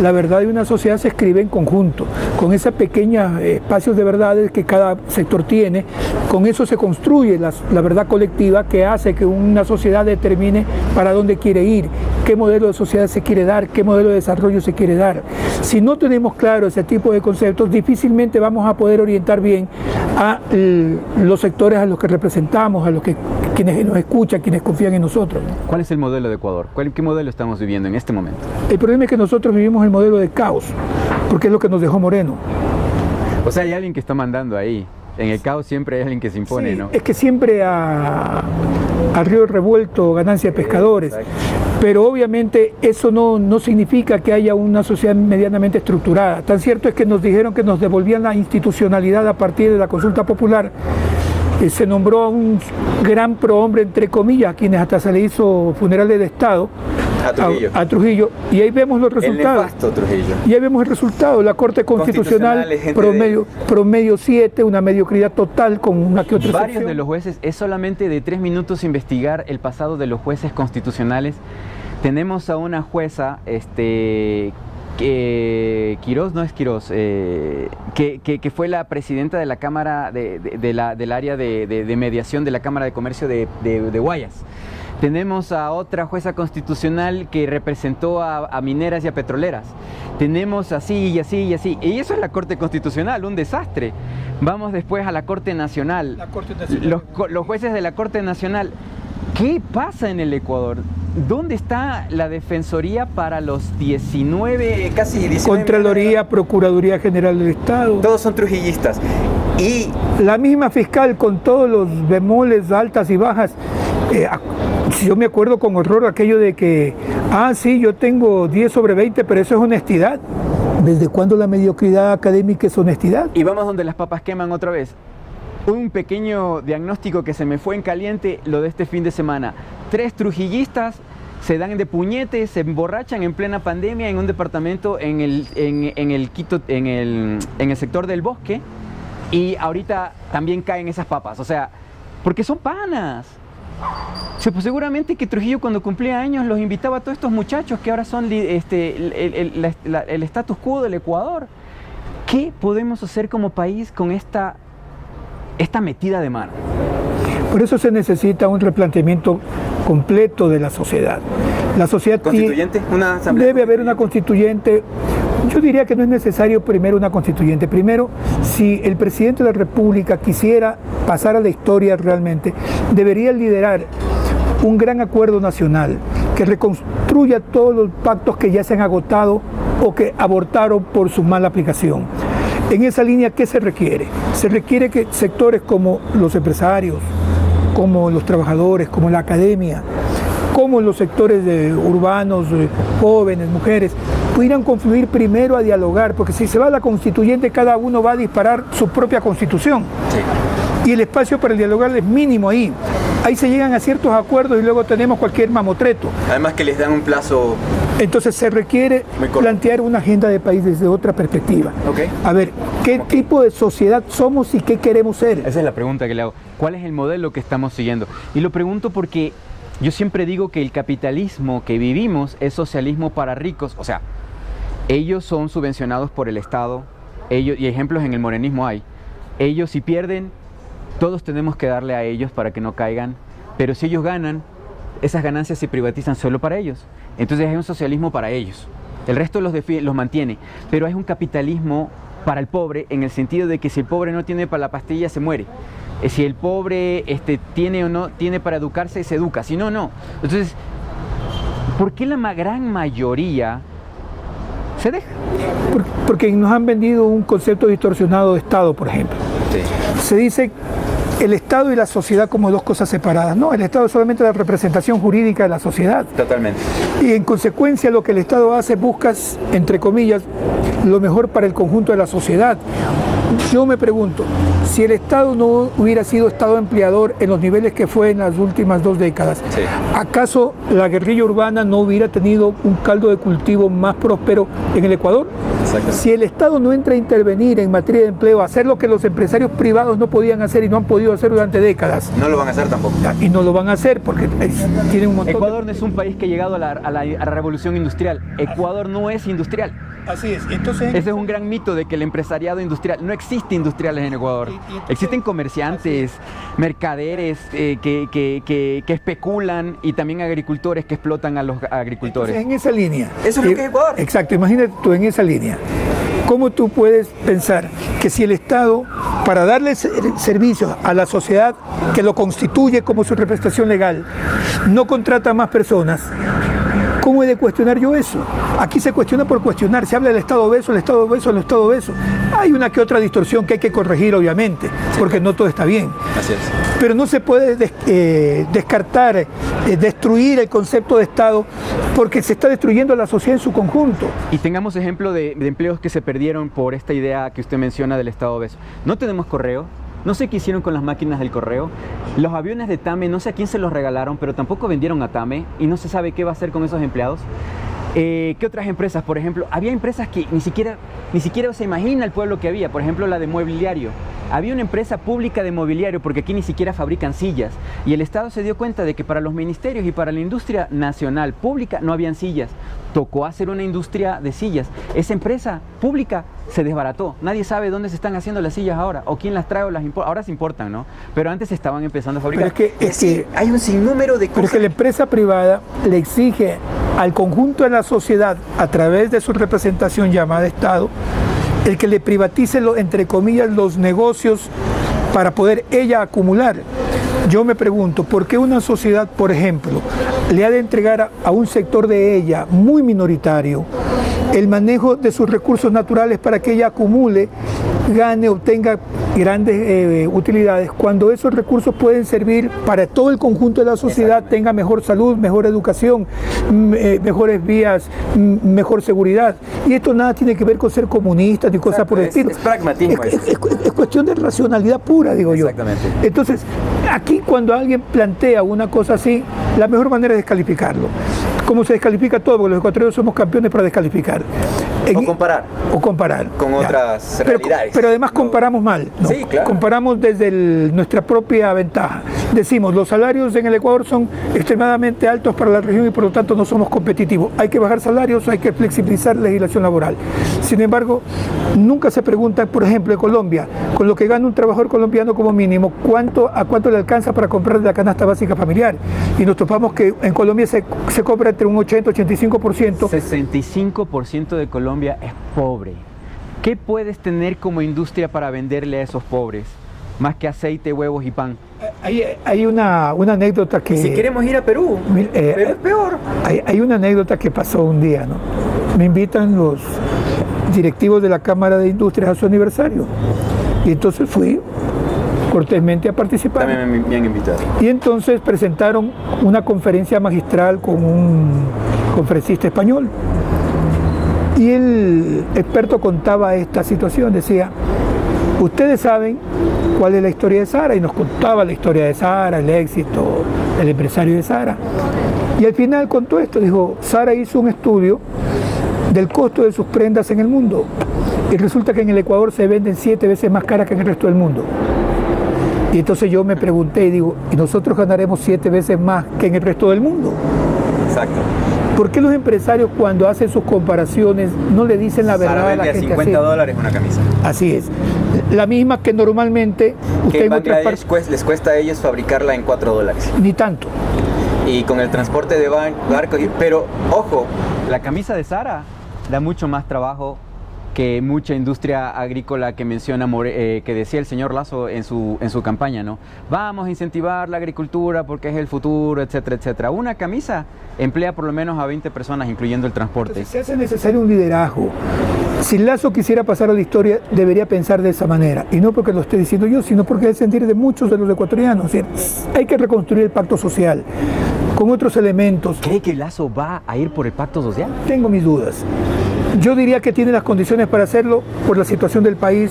La verdad de una sociedad se escribe en conjunto, con esos pequeños espacios de verdades que cada sector tiene. Con eso se construye la verdad colectiva que hace que una sociedad determine para dónde quiere ir, qué modelo de sociedad se quiere dar, qué modelo de desarrollo se quiere dar. Si no tenemos claro ese tipo de conceptos, difícilmente vamos a poder orientar bien a los sectores a los que representamos, quienes nos escuchan, quienes confían en nosotros. ¿Cuál es el modelo de Ecuador? ¿Qué modelo estamos viviendo en este momento? El problema es que nosotros vivimos el modelo de caos, porque es lo que nos dejó Moreno. O sea, hay alguien que está mandando ahí. En el caos siempre hay alguien que se impone, sí, ¿no? Es que siempre al río revuelto ganancia de pescadores. Pero obviamente eso no significa que haya una sociedad medianamente estructurada. Tan cierto es que nos dijeron que nos devolvían la institucionalidad a partir de la consulta popular. se nombró a un gran prohombre, entre comillas, a quienes hasta se le hizo funerales de Estado, a Trujillo, y ahí vemos los resultados. El nefasto Trujillo. Y ahí vemos el resultado. La Corte Constitucional promedio 7, una mediocridad total con una que otra Varios excepción. de los jueces, es solamente de 3 minutos investigar el pasado de los jueces constitucionales. Tenemos a una jueza, Quirós, no es Quirós, que fue la presidenta de la Cámara del área de mediación de la Cámara de Comercio de Guayas. Tenemos a otra jueza constitucional que representó a mineras y a petroleras. Tenemos así y así y así. Y eso es la Corte Constitucional, un desastre. Vamos después a la Corte Nacional. Los jueces de la Corte Nacional. ¿Qué pasa en el Ecuador? ¿Dónde está la Defensoría para los 19, casi 19? Contraloría, Procuraduría General del Estado. Todos son trujillistas. Y la misma fiscal, con todos los bemoles, altas y bajas. Yo me acuerdo con horror aquello de que, sí, yo tengo 10 sobre 20, pero eso es honestidad. ¿Desde cuándo la mediocridad académica es honestidad? Y vamos donde las papas queman otra vez. Un pequeño diagnóstico que se me fue en caliente, lo de este fin de semana. 3 trujillistas se dan de puñetes, se emborrachan en plena pandemia en un departamento en el sector del Bosque, y ahorita también caen esas papas, o sea, porque son panas. Pues seguramente que Trujillo, cuando cumplía años, los invitaba a todos estos muchachos que ahora son el status quo del Ecuador. ¿Qué podemos hacer como país con esta metida de mano? Por eso se necesita un replanteamiento completo de la sociedad. La sociedad ¿Constituyente? ¿Una asamblea? Debe haber una constituyente. Yo diría que no es necesario primero una constituyente. Primero, si el presidente de la República quisiera pasar a la historia realmente, debería liderar un gran acuerdo nacional que reconstruya todos los pactos que ya se han agotado o que abortaron por su mala aplicación. En esa línea, ¿qué se requiere? Se requiere que sectores como los empresarios, como los trabajadores, como la academia, como los sectores urbanos, jóvenes, mujeres, pudieran confluir primero a dialogar, porque si se va a la constituyente, cada uno va a disparar su propia constitución. Sí. Y el espacio para el dialogar es mínimo ahí. Ahí se llegan a ciertos acuerdos y luego tenemos cualquier mamotreto. Además que les dan un plazo. Entonces se requiere plantear una agenda de país desde otra perspectiva. Okay. A ver, ¿qué tipo de sociedad somos y qué queremos ser? Esa es la pregunta que le hago. ¿Cuál es el modelo que estamos siguiendo? Y lo pregunto porque yo siempre digo que el capitalismo que vivimos es socialismo para ricos. O sea, ellos son subvencionados por el Estado, y ejemplos en el morenismo hay. Ellos, si pierden, todos tenemos que darle a ellos para que no caigan, pero si ellos ganan, esas ganancias se privatizan solo para ellos. Entonces es un socialismo para ellos. El resto los mantiene, pero es un capitalismo para el pobre, en el sentido de que si el pobre no tiene para la pastilla, se muere. Si el pobre tiene o no tiene para educarse, se educa. Si no, no. Entonces, ¿por qué la gran mayoría se deja? Porque nos han vendido un concepto distorsionado de Estado, por ejemplo. Sí. Se dice el Estado y la sociedad como dos cosas separadas. No, el Estado es solamente la representación jurídica de la sociedad. Totalmente. Y en consecuencia lo que el Estado hace, buscas, entre comillas, lo mejor para el conjunto de la sociedad. Yo me pregunto, si el Estado no hubiera sido Estado empleador en los niveles que fue en las últimas 2 décadas, sí, ¿acaso la guerrilla urbana no hubiera tenido un caldo de cultivo más próspero en el Ecuador? Si el Estado no entra a intervenir en materia de empleo, a hacer lo que los empresarios privados no podían hacer y no han podido hacer durante décadas. No lo van a hacer tampoco. Y no lo van a hacer porque tienen un montón. Ecuador no es un país que ha llegado a la revolución industrial. Ecuador no es industrial. Así es. Entonces, ese es un gran mito de que el empresariado industrial, no existe industriales en Ecuador. Existen comerciantes, mercaderes que especulan, y también agricultores que explotan a los agricultores. Entonces, en esa línea. Eso es lo que es Ecuador. Exacto, imagínate tú en esa línea. ¿Cómo tú puedes pensar que si el Estado, para darle servicios a la sociedad que lo constituye como su representación legal, no contrata más personas? ¿Cómo he de cuestionar yo eso? Aquí se cuestiona por cuestionar, se habla del Estado obeso, el Estado obeso, el Estado obeso. Hay una que otra distorsión que hay que corregir, obviamente, porque no todo está bien. Así es. Pero no se puede descartar, destruir el concepto de Estado, porque se está destruyendo la sociedad en su conjunto. Y tengamos ejemplo de empleos que se perdieron por esta idea que usted menciona del Estado obeso. No tenemos correo, No sé qué hicieron con las máquinas del correo. Los aviones de TAME, no sé a quién se los regalaron, pero tampoco vendieron a TAME y no se sabe qué va a hacer con esos empleados. ¿Qué otras empresas? Por ejemplo, había empresas que ni siquiera se imagina el pueblo que había. Por ejemplo, la de mobiliario. Había una empresa pública de mobiliario porque aquí ni siquiera fabrican sillas. Y el Estado se dio cuenta de que para los ministerios y para la industria nacional pública no habían sillas. Tocó hacer una industria de sillas. Esa empresa pública se desbarató. Nadie sabe dónde se están haciendo las sillas ahora o quién las trae o las importa. Ahora se importan, ¿no? Pero antes estaban empezando a fabricar. Pero es que hay un sinnúmero de cosas. Pero es que la empresa privada le exige al conjunto de la sociedad, a través de su representación llamada Estado, el que le privatice, entre comillas, los negocios para poder ella acumular. Yo me pregunto, ¿por qué una sociedad, por ejemplo, le ha de entregar a un sector de ella muy minoritario el manejo de sus recursos naturales para que ella acumule, gane, obtenga grandes utilidades, cuando esos recursos pueden servir para todo el conjunto de la sociedad, tenga mejor salud, mejor educación, mejores vías, mejor seguridad? Y esto nada tiene que ver con ser comunista ni cosas por el estilo. Es pragmatismo. Es cuestión de racionalidad pura, digo yo. Exactamente. Entonces, aquí cuando alguien plantea una cosa así, la mejor manera es descalificarlo. Como se descalifica todo, porque los ecuatorianos somos campeones para descalificar. O comparar. Con otras realidades. Pero además comparamos mal, ¿no? Sí, claro. Comparamos desde nuestra propia ventaja. Decimos, los salarios en el Ecuador son extremadamente altos para la región y por lo tanto no somos competitivos. Hay que bajar salarios, hay que flexibilizar la legislación laboral. Sin embargo, nunca se pregunta, por ejemplo, en Colombia, con lo que gana un trabajador colombiano como mínimo, ¿a cuánto le alcanza para comprar la canasta básica familiar? Y nos topamos que en Colombia se compra entre un 80-85%. 65% de Colombia es pobre. ¿Qué puedes tener como industria para venderle a esos pobres? Más que aceite, huevos y pan. Hay una anécdota que... Si queremos ir a Perú, pero es peor. Hay una anécdota que pasó un día, ¿no? Me invitan los directivos de la Cámara de Industrias a su aniversario. Y entonces fui cortésmente a participar. También me han invitado. Y entonces presentaron una conferencia magistral con un conferencista español. Y el experto contaba esta situación, decía, ustedes saben cuál es la historia de Sara, y nos contaba la historia de Sara, el éxito del empresario de Sara. Y al final contó esto, dijo, Sara hizo un estudio del costo de sus prendas en el mundo, y resulta que en el Ecuador se venden 7 veces más caras que en el resto del mundo. Y entonces yo me pregunté y digo, ¿y nosotros ganaremos 7 veces más que en el resto del mundo? Exacto. ¿Por qué los empresarios cuando hacen sus comparaciones no le dicen la verdad a la gente? $50 una camisa. Así es. La misma que normalmente usted en Bangladesh les cuesta a ellos fabricarla en $4. Ni tanto. Y con el transporte de barco, pero ojo, la camisa de Sara da mucho más trabajo que mucha industria agrícola que menciona, que decía el señor Lasso en su campaña, ¿no? Vamos a incentivar la agricultura porque es el futuro, etcétera, etcétera. Una camisa emplea por lo menos a 20 personas, incluyendo el transporte. Entonces, se hace necesario un liderazgo. Si Lasso quisiera pasar a la historia, debería pensar de esa manera. Y no porque lo esté diciendo yo, sino porque es el sentir de muchos de los ecuatorianos. Hay que reconstruir el pacto social con otros elementos. ¿Cree que Lasso va a ir por el pacto social? Tengo mis dudas. Yo diría que tiene las condiciones para hacerlo por la situación del país,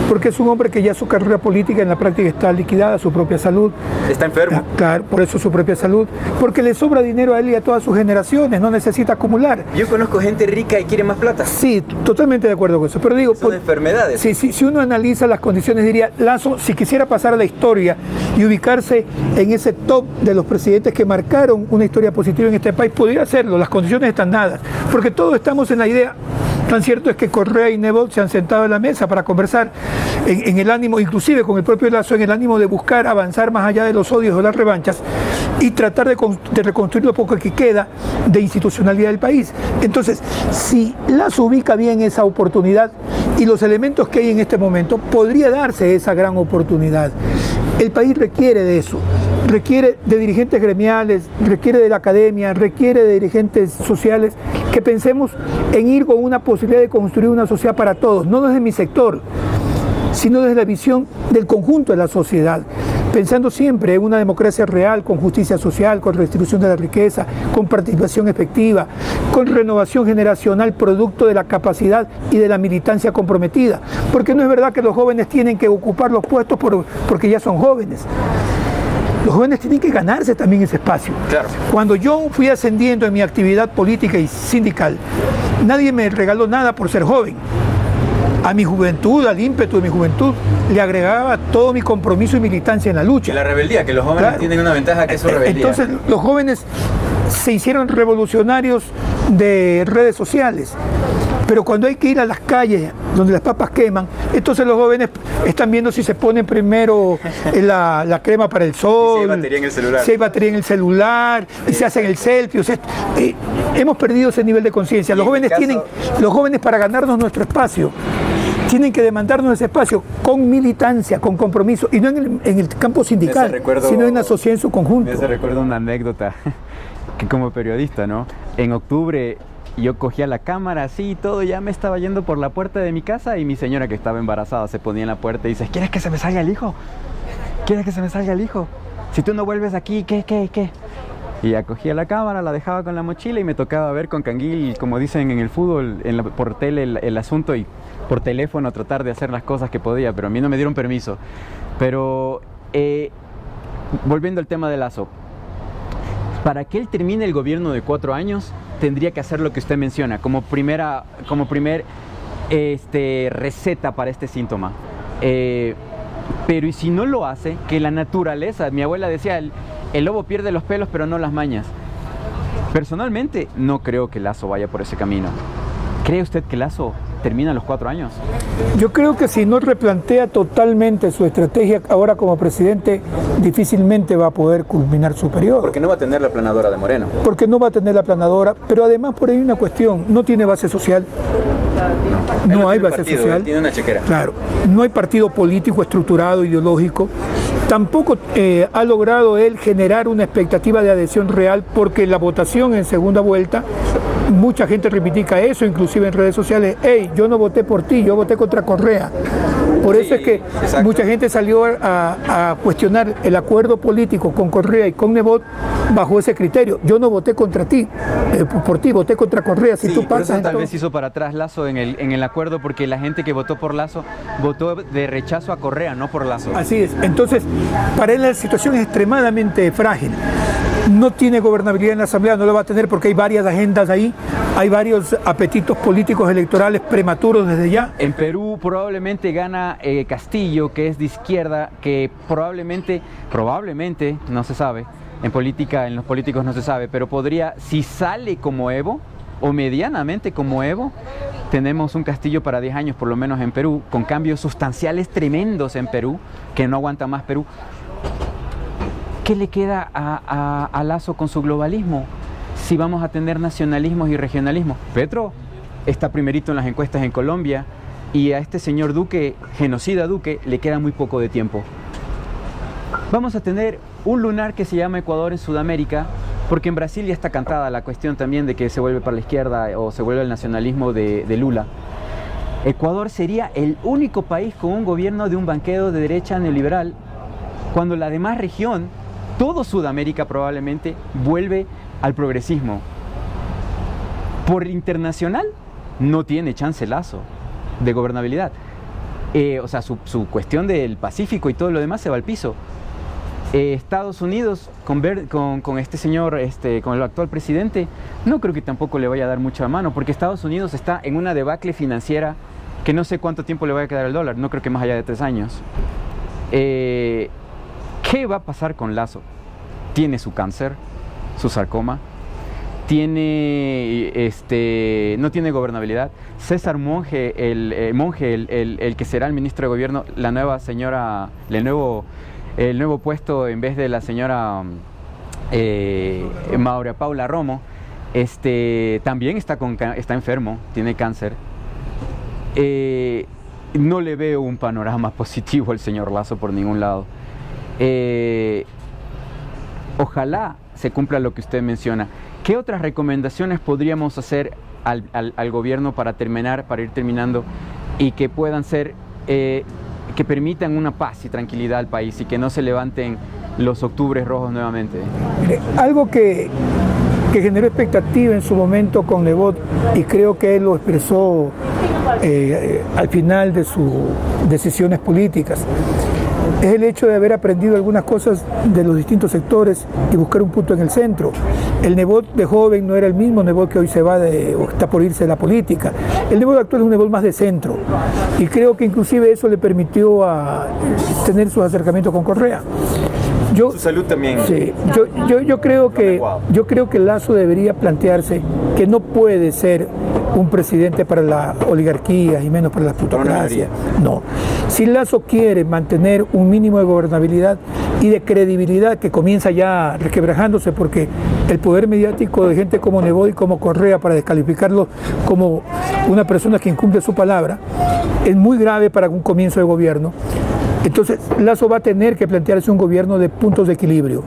porque es un hombre que ya su carrera política en la práctica está liquidada, su propia salud. Está enfermo. Claro, por eso su propia salud. Porque le sobra dinero a él y a todas sus generaciones, no necesita acumular. Yo conozco gente rica y quiere más plata. Sí, totalmente de acuerdo con eso. Pero digo, son enfermedades. Si uno analiza las condiciones, diría, Lasso, si quisiera pasar a la historia y ubicarse en ese top de los presidentes que marcaron una historia positiva en este país, podría hacerlo. Las condiciones están dadas. Porque todos estamos en la idea. Tan cierto es que Correa y Nebot se han sentado en la mesa para conversar en el ánimo, inclusive con el propio Lasso, en el ánimo de buscar avanzar más allá de los odios o las revanchas y tratar de reconstruir lo poco que queda de institucionalidad del país. Entonces, si Lasso ubica bien esa oportunidad y los elementos que hay en este momento, podría darse esa gran oportunidad. El país requiere de eso, requiere de dirigentes gremiales, requiere de la academia, requiere de dirigentes sociales que pensemos en ir con una posibilidad de construir una sociedad para todos, no desde mi sector, sino desde la visión del conjunto de la sociedad. pensando siempre en una democracia real, con justicia social, con redistribución de la riqueza, con participación efectiva, con renovación generacional producto de la capacidad y de la militancia comprometida. Porque no es verdad que los jóvenes tienen que ocupar los puestos porque ya son jóvenes. Los jóvenes tienen que ganarse también ese espacio. Claro. Cuando yo fui ascendiendo en mi actividad política y sindical, nadie me regaló nada por ser joven. A mi juventud, al ímpetu de mi juventud, le agregaba todo mi compromiso y militancia en la lucha. Y la rebeldía, que los jóvenes Claro. tienen una ventaja que es su rebeldía. Entonces los jóvenes se hicieron revolucionarios de redes sociales. Pero cuando hay que ir a las calles donde las papas queman, entonces los jóvenes están viendo si se ponen primero la crema para el sol, si hay batería en el celular, si hay batería en el celular, y se hacen el selfie. O sea, hemos perdido ese nivel de conciencia. Los jóvenes para ganarnos nuestro espacio tienen que demandarnos ese espacio con militancia, con compromiso, y no en el campo sindical, sino en la sociedad en su conjunto. Me recuerdo una anécdota que como periodista, ¿no? En octubre yo cogía la cámara así y todo, ya me estaba yendo por la puerta de mi casa y mi señora, que estaba embarazada, se ponía en la puerta y dice: ¿quieres que se me salga el hijo? ¿Quieres que se me salga el hijo? Si tú no vuelves aquí, ¿qué? Y ya cogía la cámara, la dejaba con la mochila y me tocaba ver con canguil, como dicen en el fútbol, por tele el asunto, y por teléfono tratar de hacer las cosas que podía, pero a mí no me dieron permiso. Pero volviendo al tema de Lasso, para que él termine el gobierno de 4 años, tendría que hacer lo que usted menciona, como primer receta para este síntoma. Pero y si no lo hace, que la naturaleza, mi abuela decía, el lobo pierde los pelos pero no las mañas. Personalmente no creo que Lasso vaya por ese camino. ¿Cree usted que Lasso termina a los 4 años? Yo creo que si no replantea totalmente su estrategia ahora como presidente, difícilmente va a poder culminar su periodo. Porque no va a tener la aplanadora de Moreno. Porque no va a tener la aplanadora, pero además por ahí hay una cuestión: no tiene base social. No hay base social. Tiene una chequera. Claro, no hay partido político estructurado, ideológico. Tampoco ha logrado él generar una expectativa de adhesión real, porque la votación en segunda vuelta, mucha gente reivindica eso, inclusive en redes sociales: hey, yo no voté por ti, yo voté contra Correa. Por eso es que exacto, mucha gente salió a cuestionar el acuerdo político con Correa y con Nebot bajo ese criterio. Yo no voté contra ti, por ti, voté contra Correa. Si tú pasas, tal vez hizo para atrás Lasso en el acuerdo, porque la gente que votó por Lasso votó de rechazo a Correa, no por Lasso. Así es. Entonces, para él la situación es extremadamente frágil. No tiene gobernabilidad en la Asamblea, no lo va a tener porque hay varias agendas ahí, hay varios apetitos políticos electorales prematuros desde ya. En Perú probablemente gana Castillo, que es de izquierda, que probablemente, no se sabe, en los políticos no se sabe, pero podría, si sale como Evo, o medianamente como Evo, tenemos un Castillo para 10 años por lo menos en Perú, con cambios sustanciales tremendos en Perú, que no aguanta más Perú. ¿Qué le queda a Lasso con su globalismo si vamos a tener nacionalismos y regionalismos? Petro está primerito en las encuestas en Colombia, y a este señor Duque, genocida Duque, le queda muy poco de tiempo. Vamos a tener un lunar que se llama Ecuador en Sudamérica, porque en Brasil ya está cantada la cuestión también de que se vuelve para la izquierda o se vuelve el nacionalismo de Lula. Ecuador sería el único país con un gobierno de un banquero de derecha neoliberal, cuando la demás región, todo Sudamérica probablemente, vuelve al progresismo. Por internacional no tiene chance Lasso de gobernabilidad. O sea, su cuestión del Pacífico y todo lo demás se va al piso. Estados Unidos con este señor, con el actual presidente, no creo que tampoco le vaya a dar mucha mano, porque Estados Unidos está en una debacle financiera que no sé cuánto tiempo le vaya a quedar el dólar, no creo que más allá de 3 años. ¿Qué va a pasar con Lasso? Tiene su cáncer, su sarcoma, no tiene gobernabilidad. César Monge, el que será el ministro de gobierno, la nueva señora, el nuevo puesto en vez de la señora Maura Paula Romo, también está enfermo, tiene cáncer. No le veo un panorama positivo al señor Lasso por ningún lado. Ojalá se cumpla lo que usted menciona. ¿Qué otras recomendaciones podríamos hacer al gobierno para ir terminando, y que puedan ser que permitan una paz y tranquilidad al país y que no se levanten los octubres rojos nuevamente? Mire, algo que generó expectativa en su momento con Nebot, y creo que él lo expresó al final de sus decisiones políticas, es el hecho de haber aprendido algunas cosas de los distintos sectores y buscar un punto en el centro. El Nebot de joven no era el mismo Nebot que hoy se va o está por irse de la política. El Nebot actual es un Nebot más de centro, y creo que inclusive eso le permitió tener sus acercamientos con Correa. Su salud también. Sí, yo creo que Lasso debería plantearse que no puede ser un presidente para la oligarquía y menos para la plutocracia. No. Si Lasso quiere mantener un mínimo de gobernabilidad y de credibilidad que comienza ya resquebrajándose, porque el poder mediático de gente como Nebot y como Correa para descalificarlo como una persona que incumple su palabra es muy grave para un comienzo de gobierno. Entonces, Lasso va a tener que plantearse un gobierno de puntos de equilibrio.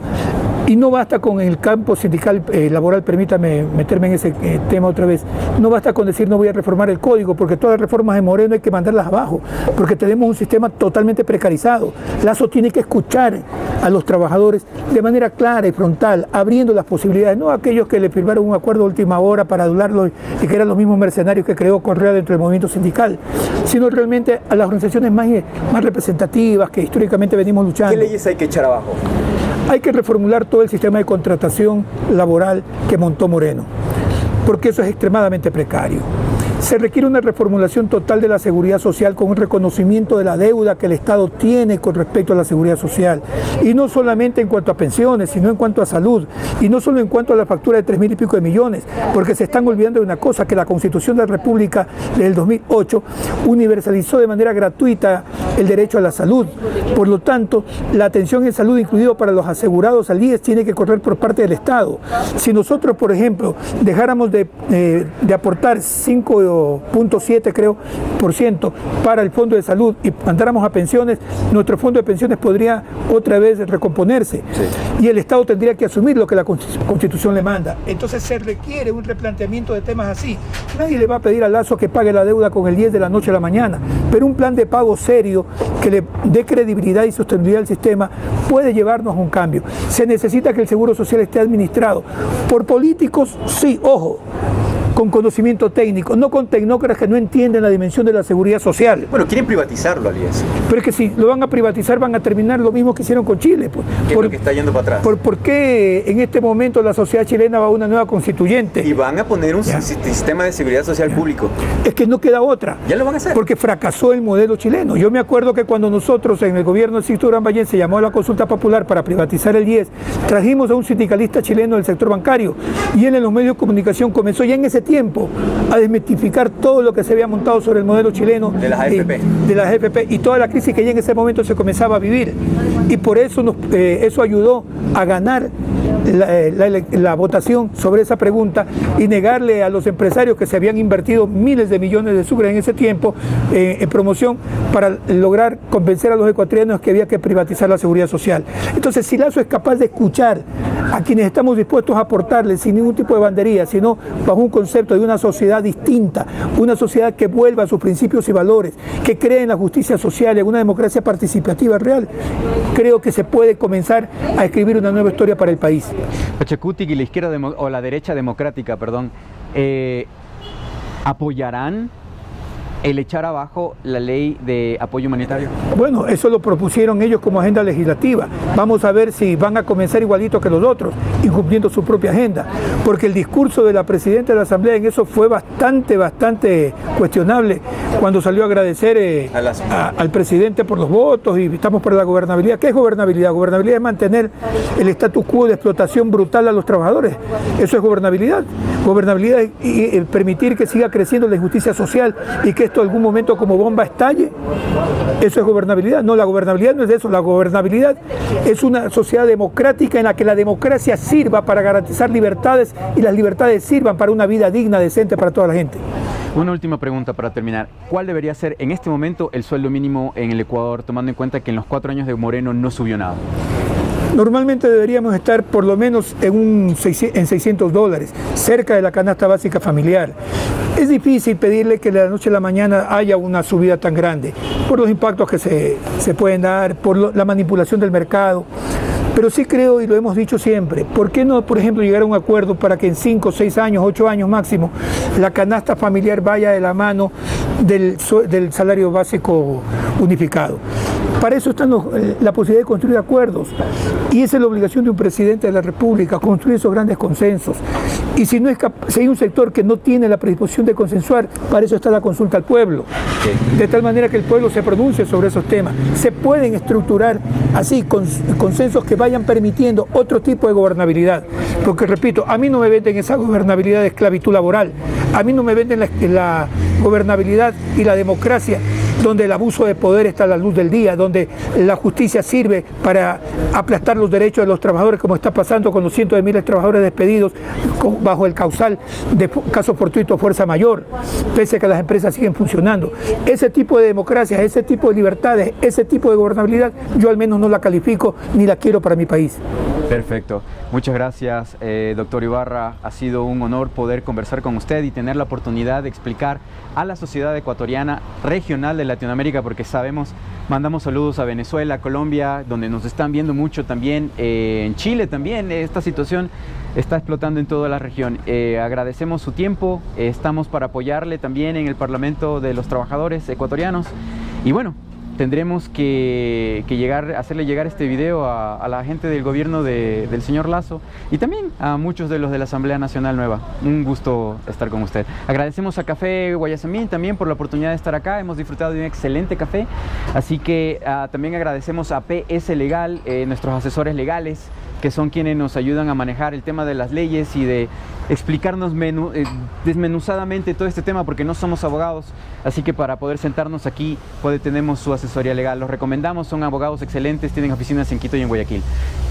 Y no basta con el campo sindical, laboral, permítame meterme en ese tema otra vez, no basta con decir no voy a reformar el código, porque todas las reformas de Moreno hay que mandarlas abajo, porque tenemos un sistema totalmente precarizado. Lasso tiene que escuchar a los trabajadores de manera clara y frontal, abriendo las posibilidades, no a aquellos que le firmaron un acuerdo de última hora para adularlo y que eran los mismos mercenarios que creó Correa dentro del movimiento sindical, sino realmente a las organizaciones más representativas que históricamente venimos luchando. ¿Qué leyes hay que echar abajo? Hay que reformular todo el sistema de contratación laboral que montó Moreno, porque eso es extremadamente precario. Se requiere una reformulación total de la seguridad social con un reconocimiento de la deuda que el Estado tiene con respecto a la seguridad social. Y no solamente en cuanto a pensiones, sino en cuanto a salud. Y no solo en cuanto a la factura de 3.000 y pico de millones, porque se están olvidando de una cosa, que la Constitución de la República del 2008 universalizó de manera gratuita el derecho a la salud. Por lo tanto, la atención en salud, incluido para los asegurados al IES, tiene que correr por parte del Estado. Si nosotros, por ejemplo, dejáramos de aportar 5.7 creo por ciento para el fondo de salud y mandáramos a pensiones, nuestro fondo de pensiones podría otra vez recomponerse, y el Estado tendría que asumir lo que la Constitución le manda. Entonces se requiere un replanteamiento de temas así. Nadie le va a pedir a Lasso que pague la deuda con el 10 de la noche a la mañana, pero un plan de pago serio que le dé credibilidad y sostenibilidad al sistema puede llevarnos a un cambio. Se necesita que el Seguro Social esté administrado por políticos, sí, ojo, con conocimiento técnico, no con tecnócratas que no entienden la dimensión de la seguridad social. Bueno, quieren privatizarlo, Alias. Pero es que si lo van a privatizar van a terminar lo mismo que hicieron con Chile. Pues. ¿Qué es lo que está yendo para atrás? ¿Por qué en este momento la sociedad chilena va a una nueva constituyente? Y van a poner un sistema de seguridad social público. Es que no queda otra. Ya lo van a hacer. Porque fracasó el modelo chileno. Yo me acuerdo que cuando nosotros en el gobierno de Sixto Durán Ballén se llamó a la consulta popular para privatizar el IES, trajimos a un sindicalista chileno del sector bancario, y él en los medios de comunicación comenzó ya en ese tiempo a desmitificar todo lo que se había montado sobre el modelo chileno de las AFP. De las AFP y toda la crisis que ya en ese momento se comenzaba a vivir. Y por eso eso ayudó a ganar la votación sobre esa pregunta y negarle a los empresarios que se habían invertido miles de millones de sucres en ese tiempo en promoción para lograr convencer a los ecuatorianos que había que privatizar la seguridad social. Entonces, si Lasso es capaz de escuchar a quienes estamos dispuestos a aportarle sin ningún tipo de bandería, sino bajo un concepto de una sociedad distinta, una sociedad que vuelva a sus principios y valores, que cree en la justicia social y en una democracia participativa real, creo que se puede comenzar a escribir una nueva historia para el país. Pachacutic y la izquierda o la derecha democrática, perdón, ¿apoyarán el echar abajo la ley de apoyo humanitario? Bueno, eso lo propusieron ellos como agenda legislativa. Vamos a ver si van a comenzar igualito que los otros, incumpliendo su propia agenda. Porque el discurso de la presidenta de la Asamblea en eso fue bastante cuestionable cuando salió a agradecer al presidente por los votos y estamos por la gobernabilidad. ¿Qué es gobernabilidad? Gobernabilidad es mantener el status quo de explotación brutal a los trabajadores. Eso es gobernabilidad. Gobernabilidad es permitir que siga creciendo la injusticia social y que esto en algún momento como bomba estalle. Eso es gobernabilidad. No, la gobernabilidad no es eso. La gobernabilidad es una sociedad democrática en la que la democracia sirva para garantizar libertades y las libertades sirvan para una vida digna, decente para toda la gente. Una última pregunta para terminar. ¿Cuál debería ser en este momento el sueldo mínimo en el Ecuador, tomando en cuenta que en los 4 años de Moreno no subió nada? Normalmente deberíamos estar por lo menos en $600, cerca de la canasta básica familiar. Es difícil pedirle que de la noche a la mañana haya una subida tan grande, por los impactos que se pueden dar, por la manipulación del mercado. Pero sí creo, y lo hemos dicho siempre, ¿por qué no, por ejemplo, llegar a un acuerdo para que en 5, 6 años, 8 años máximo, la canasta familiar vaya de la mano del salario básico unificado? Para eso está la posibilidad de construir acuerdos. Y esa es la obligación de un presidente de la República, construir esos grandes consensos. Y si hay un sector que no tiene la predisposición de consensuar, para eso está la consulta al pueblo. De tal manera que el pueblo se pronuncie sobre esos temas. Se pueden estructurar así consensos que vayan permitiendo otro tipo de gobernabilidad. Porque, repito, a mí no me venden esa gobernabilidad de esclavitud laboral. A mí no me venden la gobernabilidad y la democracia donde el abuso de poder está a la luz del día, donde la justicia sirve para aplastar los derechos de los trabajadores, como está pasando con los cientos de miles de trabajadores despedidos bajo el causal de casos fortuitos fuerza mayor, pese a que las empresas siguen funcionando. Ese tipo de democracia, ese tipo de libertades, ese tipo de gobernabilidad, yo al menos no la califico ni la quiero para mi país. Perfecto. Muchas gracias, doctor Ibarra. Ha sido un honor poder conversar con usted y tener la oportunidad de explicar a la sociedad ecuatoriana regional de Latinoamérica, porque sabemos, mandamos saludos a Venezuela, Colombia, donde nos están viendo mucho también, en Chile también. Esta situación está explotando en toda la región. Agradecemos su tiempo, estamos para apoyarle también en el Parlamento de los Trabajadores Ecuatorianos. Y bueno, tendremos que hacerle llegar este video a la gente del gobierno del señor Lasso y también a muchos de los de la Asamblea Nacional Nueva. Un gusto estar con usted. Agradecemos a Café Guayasamín también por la oportunidad de estar acá. Hemos disfrutado de un excelente café. Así que también agradecemos a PS Legal, nuestros asesores legales, que son quienes nos ayudan a manejar el tema de las leyes y de explicarnos desmenuzadamente todo este tema, porque no somos abogados, así que para poder sentarnos aquí tenemos su asesoría legal. Los recomendamos, son abogados excelentes, tienen oficinas en Quito y en Guayaquil.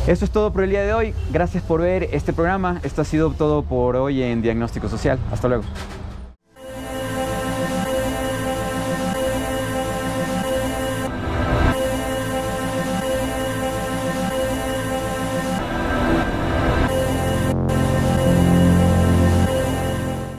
Eso es todo por el día de hoy. Gracias por ver este programa. Esto ha sido todo por hoy en Diagnóstico Social. Hasta luego.